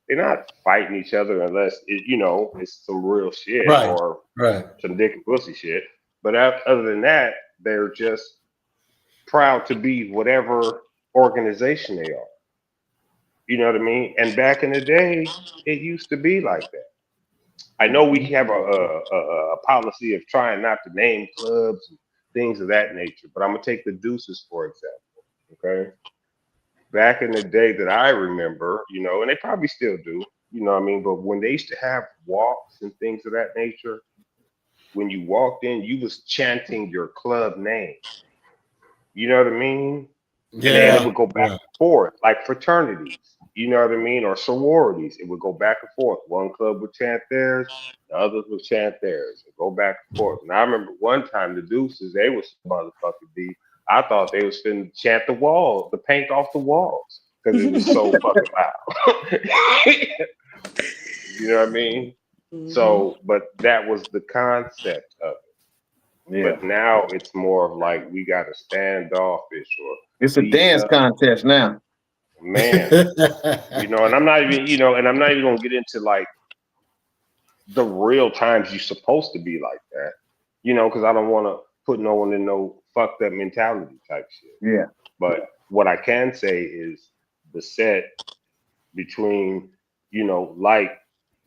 They're not fighting each other unless it's some real shit Right. or Right. some dick and pussy shit. But other than that, they're just proud to be whatever organization they are. You know what I mean? And back in the day, it used to be like that. I know we have a policy of trying not to name clubs and things of that nature, but I'm gonna take the Deuces for example. Okay, back in the day that I remember, and they probably still do, you know what I mean. But when they used to have walks and things of that nature, when you walked in, you was chanting your club name. You know what I mean? And then it Yeah. would go back Yeah. and forth, like fraternities, you know what I mean, or sororities. It would go back and forth. One club would chant theirs, the others would chant theirs, and go back and forth. And I remember one time the Deuces, they was motherfucking deep. I thought they was finna chant the walls, the paint off the walls, because it was so fucking loud. You know what I mean? So, but that was the concept of it. Yeah. But now it's more of like we got to standoffish or It's a be dance contest now. man. And I'm not even, and I'm not even gonna get into like the real times you're supposed to be like that, because I don't want to put no one in no fucked up mentality type shit. Yeah. But what I can say is the set between, like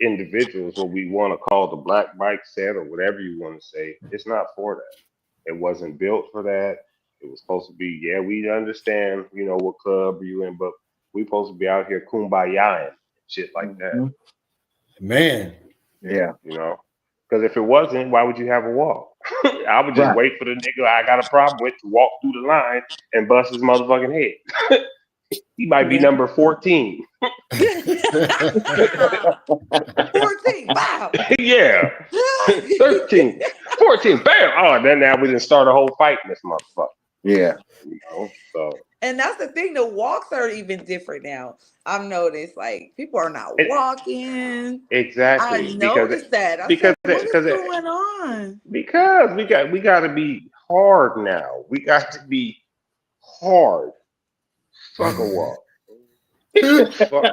individuals, what we want to call the black bike set or whatever you want to say, it's not for that. It wasn't built for that. It was supposed to be, yeah, we understand, what club are you in, but we supposed to be out here kumbaya and shit like that, Mhm. Man. Yeah. Because if it wasn't, why would you have a walk? I would just Right. wait for the nigga I got a problem with to walk through the line and bust his motherfucking head. He might be Yeah. number 14. 14. Wow. Yeah. 13. 14. Bam. Oh, then now we didn't start a whole fight in this motherfucker. Yeah. So And that's the thing. The walks are even different now. I've noticed, like, people are not walking. exactly. I noticed that. I said, what is going on? Because we got to be hard now. We got to be hard. Fuck a walk. Fuck.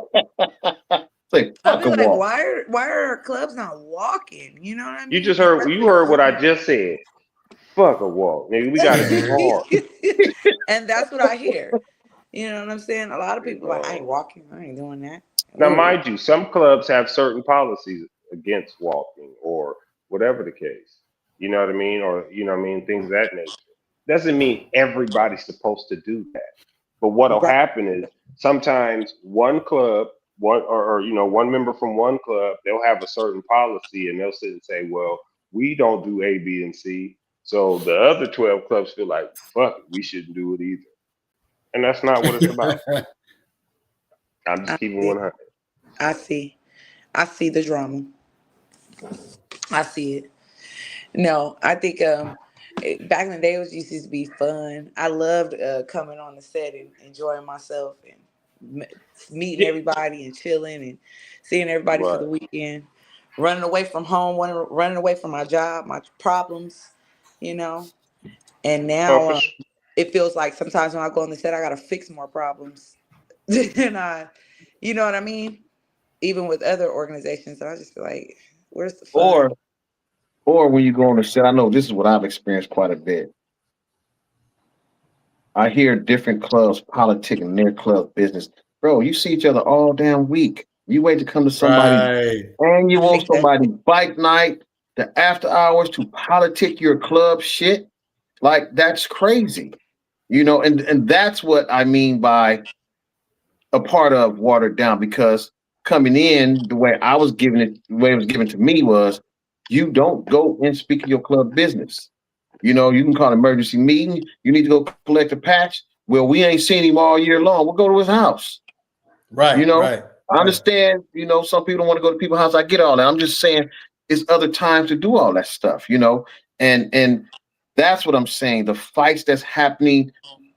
Like, I fuck feel a like, walk. why are clubs not walking? You know what I mean? You heard what I just said. Fuck a walk. Nigga, we gotta be hard. And that's what I hear. You know what I'm saying? A lot of people are like, I ain't walking, I ain't doing that. Now, Ooh. mind you, some clubs have certain policies against walking or whatever the case. You know what I mean? Or, things of that nature. Doesn't mean everybody's supposed to do that. But what'll Right. happen is sometimes one club, one member from one club, they'll have a certain policy and they'll sit and say, well, we don't do A, B, and C. So the other 12 clubs feel like, fuck it, we shouldn't do it either. And that's not what it's about. I'm just keeping 100. I see the drama. I see it. No, I think back in the day it used to be fun. I loved coming on the set and enjoying myself and meeting everybody and chilling and seeing everybody for the weekend. Running away from home, running away from my job, my problems, And now it feels like sometimes when I go on the set, I gotta fix more problems than you know what I mean? Even with other organizations, and I just feel like, where's the fun? Or when you go on the set, I know this is what I've experienced quite a bit. I hear different clubs politicking their club business. Bro, you see each other all damn week. You wait to come to somebody and you want somebody bike night, the after hours to politic your club shit. Like, that's crazy. And that's what I mean by a part of watered down, because coming in the way I was given it, the way it was given to me was, you don't go and speak of your club business. You can call an emergency meeting. You need to go collect a patch. Well, we ain't seen him all year long. We'll go to his house. Right. Right. I understand, some people don't want to go to people's house. I get all that. I'm just saying it's other times to do all that stuff, and that's what I'm saying. The fights that's happening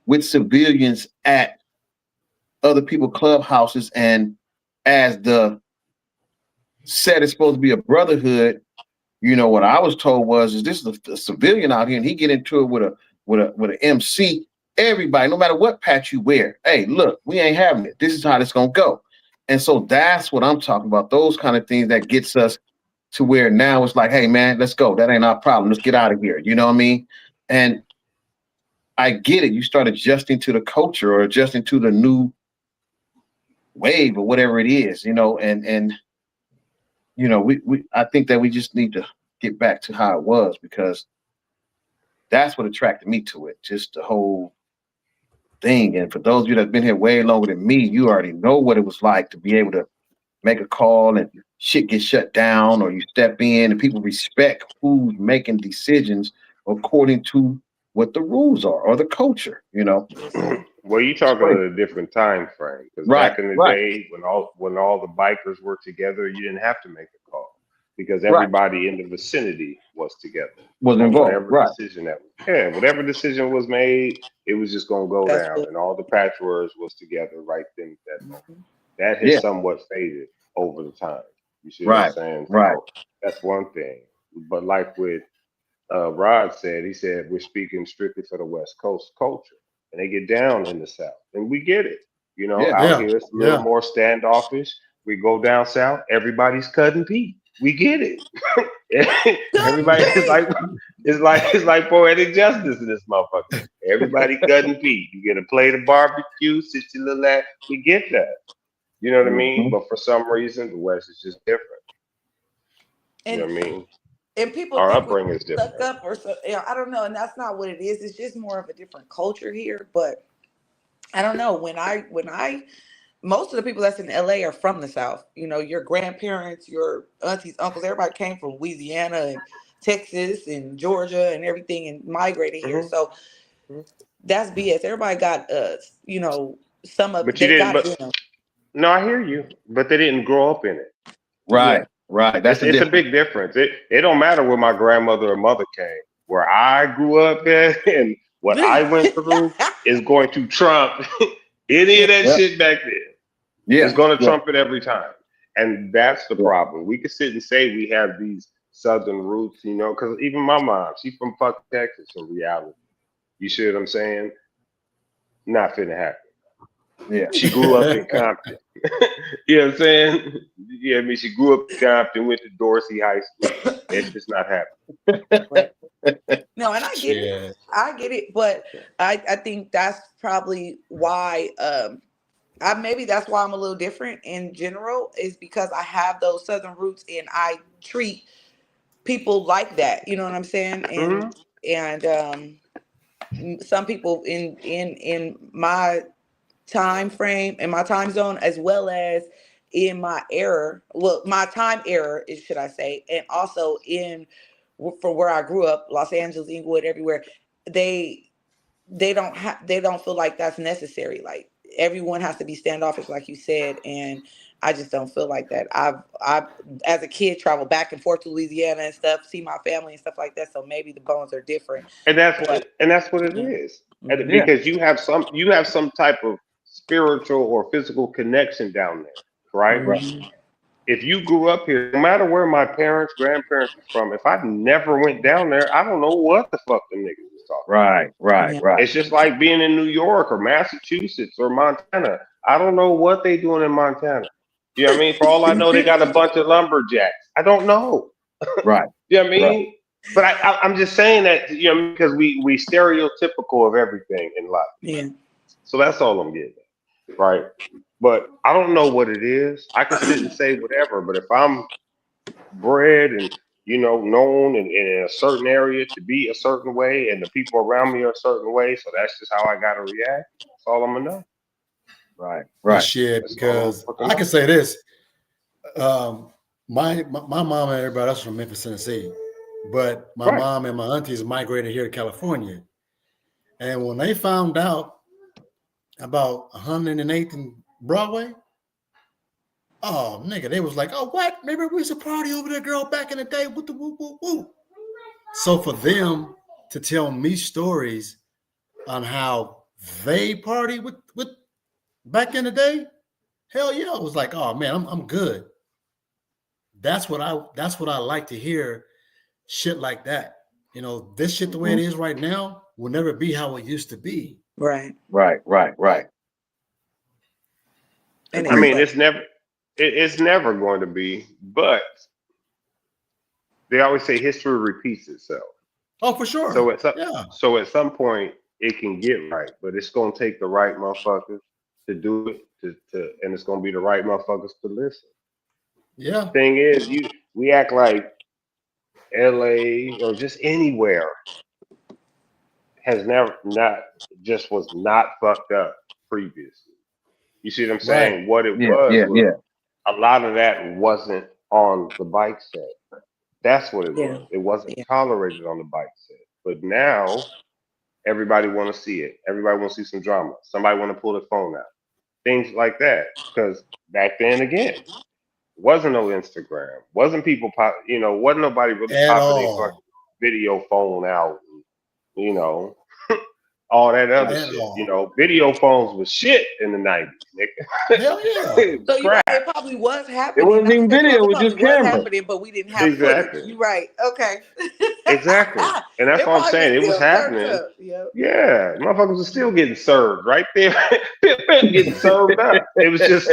with civilians at other people's clubhouses, and as the set is supposed to be a brotherhood, what I was told is this is a civilian out here, and he get into it with an MC. Everybody, no matter what patch you wear, hey, look, we ain't having it. This is how this gonna go. And so that's what I'm talking about. Those kind of things that gets us to where now it's like, hey man, let's go. That ain't our problem. Let's get out of here. You know what I mean? And I get it. You start adjusting to the culture or adjusting to the new wave or whatever it is, and I think that we just need to get back to how it was, because that's what attracted me to it. Just the whole thing. And for those of you that have been here way longer than me, you already know what it was like to be able to make a call and shit get shut down, or you step in and people respect who's making decisions according to what the rules are or the culture, Well, you talking at a different time frame, because back in the day when all the bikers were together, you didn't have to make a call because everybody in the vicinity was together. Was involved. Whatever decision was made, it was just gonna go down, and all the patchworks was together right then at that moment. That has somewhat faded over the time. You see what I'm saying? So that's one thing. But like with Rod said, he said we're speaking strictly for the West Coast culture, and they get down in the South, and we get it. Out here it's a little more standoffish. We go down south, everybody's cutting Pete. We get it. Everybody is like it's like poetic justice in this motherfucker. Everybody cutting feet. You get a plate of barbecue, sit your little ass. We get that. You know what I mean? But for some reason, the West is just different. You know what I mean? And people Our think upbringing we're is different. stuck up or so. I don't know, and that's not what it is. It's just more of a different culture here. But I don't know. When I most of the people that's in LA are from the South. You know, your grandparents, your aunties, uncles, everybody came from Louisiana and Texas and Georgia and everything and migrated here. Mhm. So that's BS. Everybody got you know, some of But you they didn't. got it But in them. no, I hear you. But they didn't grow up in it. Right, Yeah. right. That's the It's a difference. big difference. It don't matter where my grandmother or mother came. Where I grew up at and what I went through is going to trump any of that Yeah, shit back then. It's yeah, going to yeah. trump it every time. And that's the Yeah. problem. We can sit and say we have these Southern roots, you know, because even my mom, she's from fucking Texas in reality. You see what I'm saying? Not finna happen. Yeah. She grew up in Compton. You know what I'm saying? Yeah, I mean, she grew up in Compton, went to Dorsey High School. It's just not happening. Right. No, and I get it. Shit. I get it, but I think that's probably why maybe that's why I'm a little different in general, is because I have those Southern roots and I treat people like that. You know what I'm saying? Mhm. And some people in my time frame, in my time zone, as well as in my era, well, my time era is, should I say, and also for where I grew up, Los Angeles, Inglewood, everywhere, they they don't feel like that's necessary. Like everyone has to be standoffish, like you said, and I just don't feel like that. I've as a kid traveled back and forth to Louisiana and stuff, see my family and stuff like that. So maybe the bones are different. And But that's what it yeah. is. And Mhm. Yeah. because you have some type of spiritual or physical connection down there, right? Right. Mhm. If you grew up here, no matter where my parents, grandparents was from, if I never went down there, I don't know what the fuck the niggas was talking. Right. Right. Yeah. Right. It's just like being in New York or Massachusetts or Montana. I don't know what they doing in Montana. You know what I mean? For all I know, they got a bunch of lumberjacks. I don't know. Right. You know what I Right. mean? But I'm just saying that, you know, because we stereotypical of everything in life. Yeah. So that's all I'm getting at, right? But I don't know what it is. I can sit and say whatever, but if I'm bred and, you know, known in a certain area to be a certain way and the people around me are a certain way, so that's just how I got to react. That's all I'm going to know. Right. Well, Right. shit, That's all I'm because fucking I know. can say this. My mom and everybody else from Memphis, Tennessee, but my Right. mom and my aunties migrated here to California. And when they found out about 108th and Broadway, oh nigga, they was like, oh what? Maybe we used to party over there, girl, back in the day with the woo woo woo. So for them to tell me stories on how they party with back in the day, hell yeah, I was like, oh man, I'm good. That's what I like to hear, shit like that. You know, this shit the way it is right now will never be how it used to be. Right. Right. Right. Right. And I mean, but it's never going to be, but they always say history repeats itself. Oh, for sure. Yeah. So at some point it can get right, but it's gonna take the right motherfuckers to do it and it's gonna be the right motherfuckers to listen. Yeah. Thing is, we act like LA or just anywhere has never not just was not fucked up previously. You see what I'm Right. saying? What it Yeah. Yeah. was Yeah. a lot of that wasn't on the bike set. That's what it yeah. was. It wasn't Yeah. tolerated on the bike set. But now everybody want to see it. Everybody want to see some drama. Somebody want to pull their phone out. Things like that. Because back then, again, wasn't no Instagram. Wasn't people wasn't nobody really At popping their all. fucking video phone out. You know, all that other At shit. all. You know, video phones was shit in the 90s, nigga. Hell yeah. So you're right, Crap. it probably was It happening. wasn't Not to even cut you off, video. It it was just probably was camera. happening, but we didn't have footage. Exactly. You're right. Okay. Exactly. And that's It what I'm probably saying. It was still turned happening. up. Yep. Yeah, motherfuckers are still getting served right there. Getting served up. It was just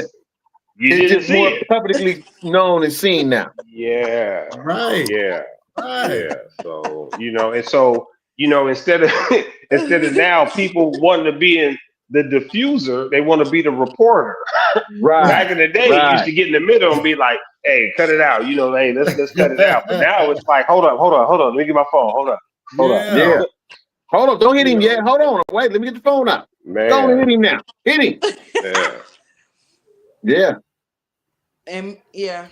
You It's didn't just see more it. publicly known and seen now. Yeah. Right. Yeah. Right. Yeah. So, and so, instead of now people wanting to be in the diffuser, they want to be the reporter. Right, Back in the day, you used right. to get in the middle and be like, "Hey, cut it out." Hey, let's cut it out. But now it's like, hold up. Let me get my phone. Hold up. Yeah. Yeah. Hold on, don't hit him yet. know, Hold on. Wait, let me get the phone out. Go on and man. hit him now. Hit him. Yeah. Yeah. And yeah,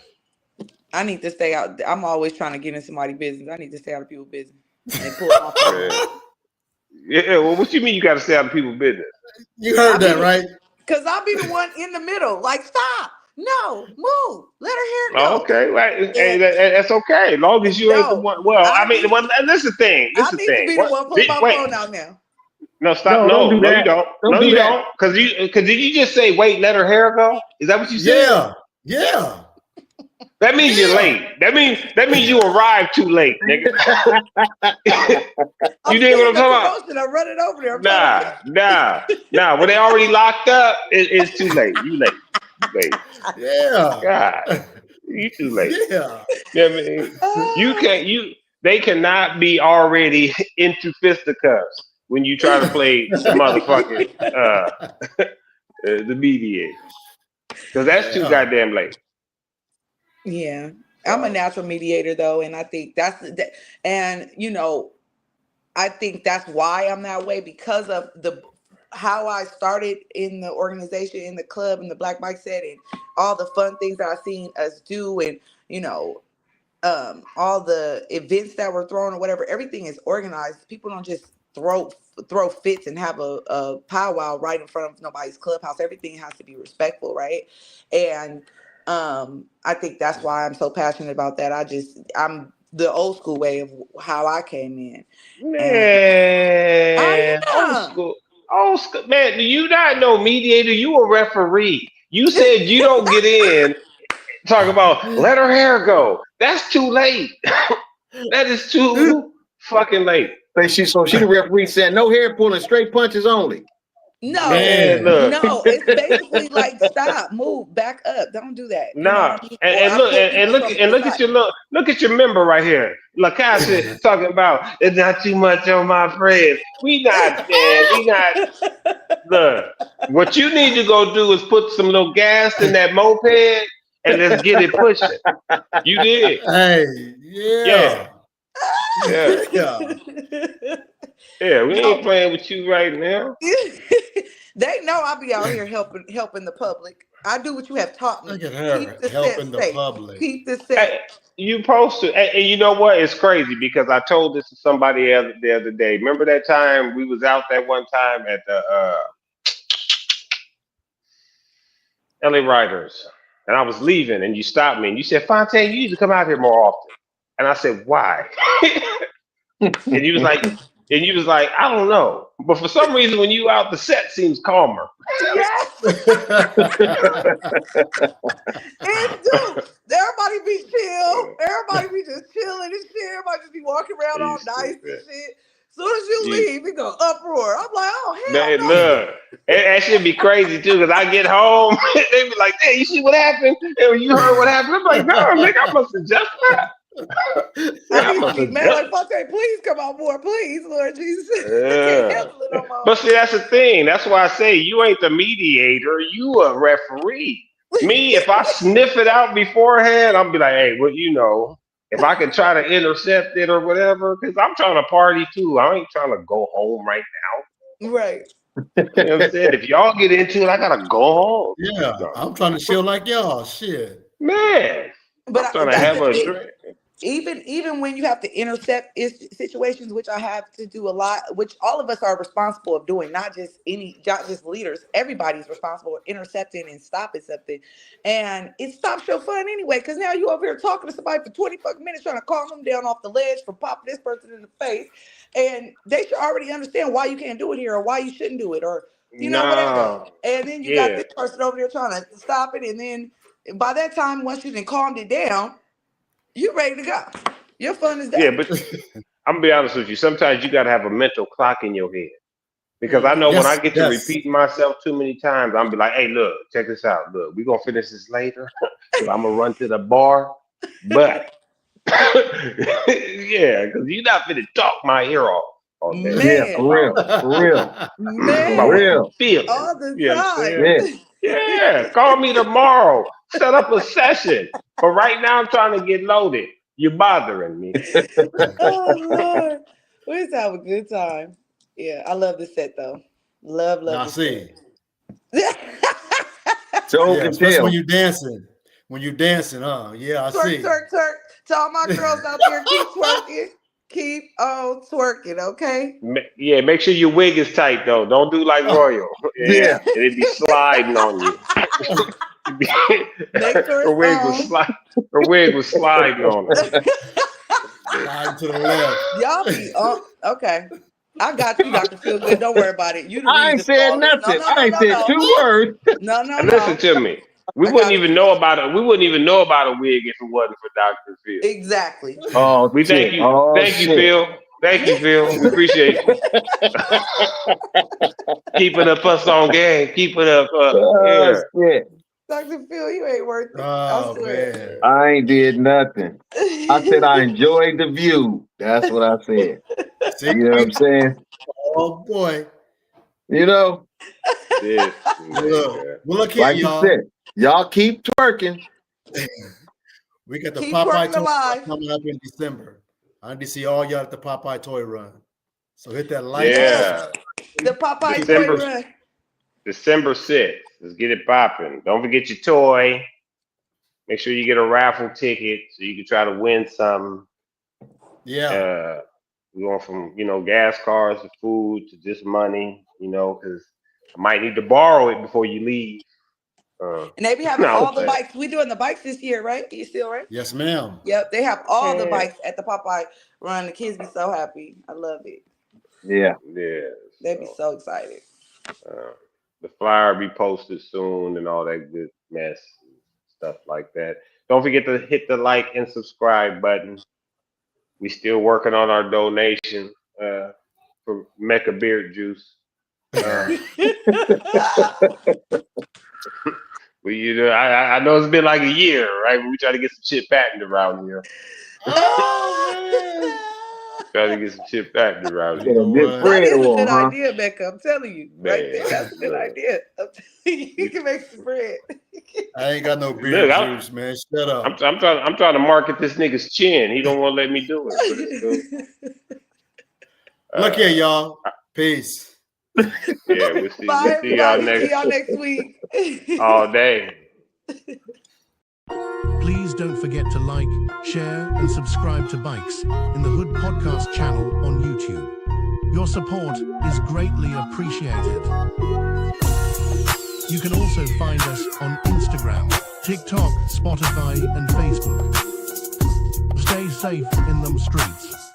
I need to stay out. I'm always trying to get in somebody's business. I need to stay out of people's business and pull my phone. Man. Yeah. Well, what you mean you got to stay out of people's business? You heard that, right? Because I'll be the one in the middle. Like, stop. No, move. Let her hair go. Oh, okay, right. Hey, And that's okay, as long as you ain't the no, one. Well, I I mean, need, and this is the thing. I need to be the one pulling my Wait, phone out now. no, stop. No, don't do No, you that. don't. Don't No, do you that. don't. Because did you just say wait, let her hair go? Is that what you said? Yeah. Yeah. That means you're late. That means you arrived too late, nigga. I'm You dig what I'm seeing the talking about? promotion. I'm running over there. I'm trying to Nah. When they already locked up, it's too late. You late. Yeah. God, you too late. Yeah. You know what I mean? They cannot be already into fisticuffs when you try to play the motherfucking the mediator, because that's too Yeah. goddamn late. Yeah, I'm a natural mediator though, and I think and I think that's why I'm that way, because of how I started in the organization, in the club, in the Black Mic Set, and all the fun things that I've seen us do, and all the events that were thrown or whatever. Everything is organized. People don't just throw fits and have a powwow right in front of nobody's clubhouse. Everything has to be respectful, right? And I think that's why I'm so passionate about that. I'm the old school way of how I came in. And I Man, am. old school, man. Do you not know mediator? You a referee. You said you don't get in. Talk about let her hair go. That's too late. That is too fucking late. So she the referee said no hair pulling, straight punches only. No, Man, look. no, it's basically like stop, move, back up, don't do that. You know Nah, what I mean? Or and I look pull and people look from and the look at side. your member right here. Lakasha talking about it's not too much on my friends. We not, man. We not. Look, what you need to go do is put some little gas in that moped and let's get it pushing. You did, Hey. yeah, Yeah. yeah, Yeah. yeah. We ain't No, playing with you right now. they know I'll be out here helping the public. I do what you have taught me. Look at Keep her the set helping the safe. public. Keep the Hey, set. you supposed to, and you know what? It's crazy because I told this to somebody the other day. Remember that time we was out that one time at the LA Writers, and I was leaving, and you stopped me, and you said, "Fontaine, you need to come out here more often." And I said, "Why?" and you was like, "I don't know," but for some reason, when you out, the set seems calmer. Yes, it do. Everybody be chill. Everybody be just chilling and shit. Everybody just be walking around You all nice and stupid. shit. Soon as you You leave, it go uproar. I'm like, oh Man, hell no. look, that should be crazy too. Cause I get home, they be like, "Hey, you see what happened? Hey, you heard what happened?" I'm like, "No, nigga, I must have just left. I I used to must be have mad just." like Fontaine, please come out more, please, Lord Jesus. I can't Yeah. handle it no more. But see, that's the thing. That's why I say you ain't the mediator. You a referee. Me, if I sniff it out beforehand, I'll be like, "Hey, well, if I can try to intercept it or whatever, because I'm trying to party too. I ain't trying to go home right Right. now. You know what I'm saying? If y'all get into it, I gotta go home. Yeah. No. I'm trying to chill like y'all. Shit. Man, But I'm trying to that's have the a thing. drink. Even when you have to intercept situations, which I have to do a lot, which all of us are responsible of doing, not just leaders. Everybody's responsible for intercepting and stopping something, and it stops your fun anyway. Because now you over here talking to somebody for 20 fucking minutes, trying to calm them down off the ledge for popping this person in the face, and they should already understand why you can't do it here or why you shouldn't do it or whatever. No. And then you got Yeah. this person over there trying to stop it, and then by that time, once you done calmed it down, you're ready to go. Your fun is Yeah, done. but I'm gonna be honest with you. Sometimes you gotta have a mental clock in your head. Because I know when Yes, I get to yes. repeating myself too many times, I'm be like, hey, look, check this out. Look, we're gonna finish this later. Cause I'm gonna run to the bar. But yeah, because you're not finna talk my ear off all day. Yeah, Man, for real. For real. About man, For what you real. feeling. all the You know what I'm saying? time. Yeah. Yeah, call me tomorrow. Set up a session. But right now I'm trying to get loaded. You're bothering me. Oh Lord, we used to have a good time. Yeah, I love the set though. Love Now the see, set. So yeah, can especially tell. when you dancing. When you dancing, huh? Yeah, I Twerk, see. twerk, twerk. To all my girls out there, keep twerking. Keep on twerking, okay? Yeah, make sure your wig is tight though. Don't do like Royal. Yeah. And it be sliding on you. Make sure Her it's wig was on. sliding. Her wig was sliding on her. Sliding to the left. Y'all be on. Okay. I got you, Dr. Feelgood. Don't worry about it. You the I ain't reason for said all this. No, nothing. no, I no, ain't no, said no. 2 words. No, no, And listen no. to me. We I wouldn't got even you. know about it. We wouldn't even know about a wig if it wasn't for Dr. Phil. Exactly. Oh, We thank shit. you. Oh, Thank you, shit. Phil. Thank you, Phil. We appreciate you. Keeping up us on game. Keeping up Oh, yeah. shit. Dr. Phil, you ain't worth it. I Oh swear. man. I ain't did nothing. I said I enjoyed the view. That's what I said. See, You know what I'm saying? oh boy. You know, This Look, nigga. well, look here, like you y'all. said, y'all keep twerking. We got the Keep Popeye twerking Toy Run alive. coming up in December. I need to see all y'all at the Popeye Toy Run. So hit that like. Yeah. The Popeye December. Toy Run. December 6th. Let's get it popping. Don't forget your toy. Make sure you get a raffle ticket so you can try to win something. Yeah. We're going from, gas cars to food to just money, because I might need to borrow it before you leave. And they be having all the bikes. We doing the bikes this year, right? You still right? Yes, ma'am. Yep, they have all the Yeah. bikes at the Popeye Run. The kids be so happy. I love it. Yeah. Yeah. They be so excited. The flyer be posted soon and all that good mess and stuff like that. Don't forget to hit the like and subscribe button. We still working on our donation for Mecca Beard Juice. Well, I know it's been like a year, right? We try to get some shit patented around here. Try to get some shit patented around Get here. a big That Fred is a one, good huh? idea, Becca. I'm telling you. Right there. That's a good idea. I'm telling you, you can make some bread. I ain't got no beer Look, juice, man. Shut up. I'm trying to market this nigga's chin. He don't want to let me do it. But it's cool. Look here, y'all. Peace. Yeah, we'll see Bye, y'all everybody. See y'all next week. all day. Please don't forget to like, share, and subscribe to Bikes in the Hood podcast channel on YouTube. Your support is greatly appreciated. You can also find us on Instagram, TikTok, Spotify, and Facebook. Stay safe in them streets.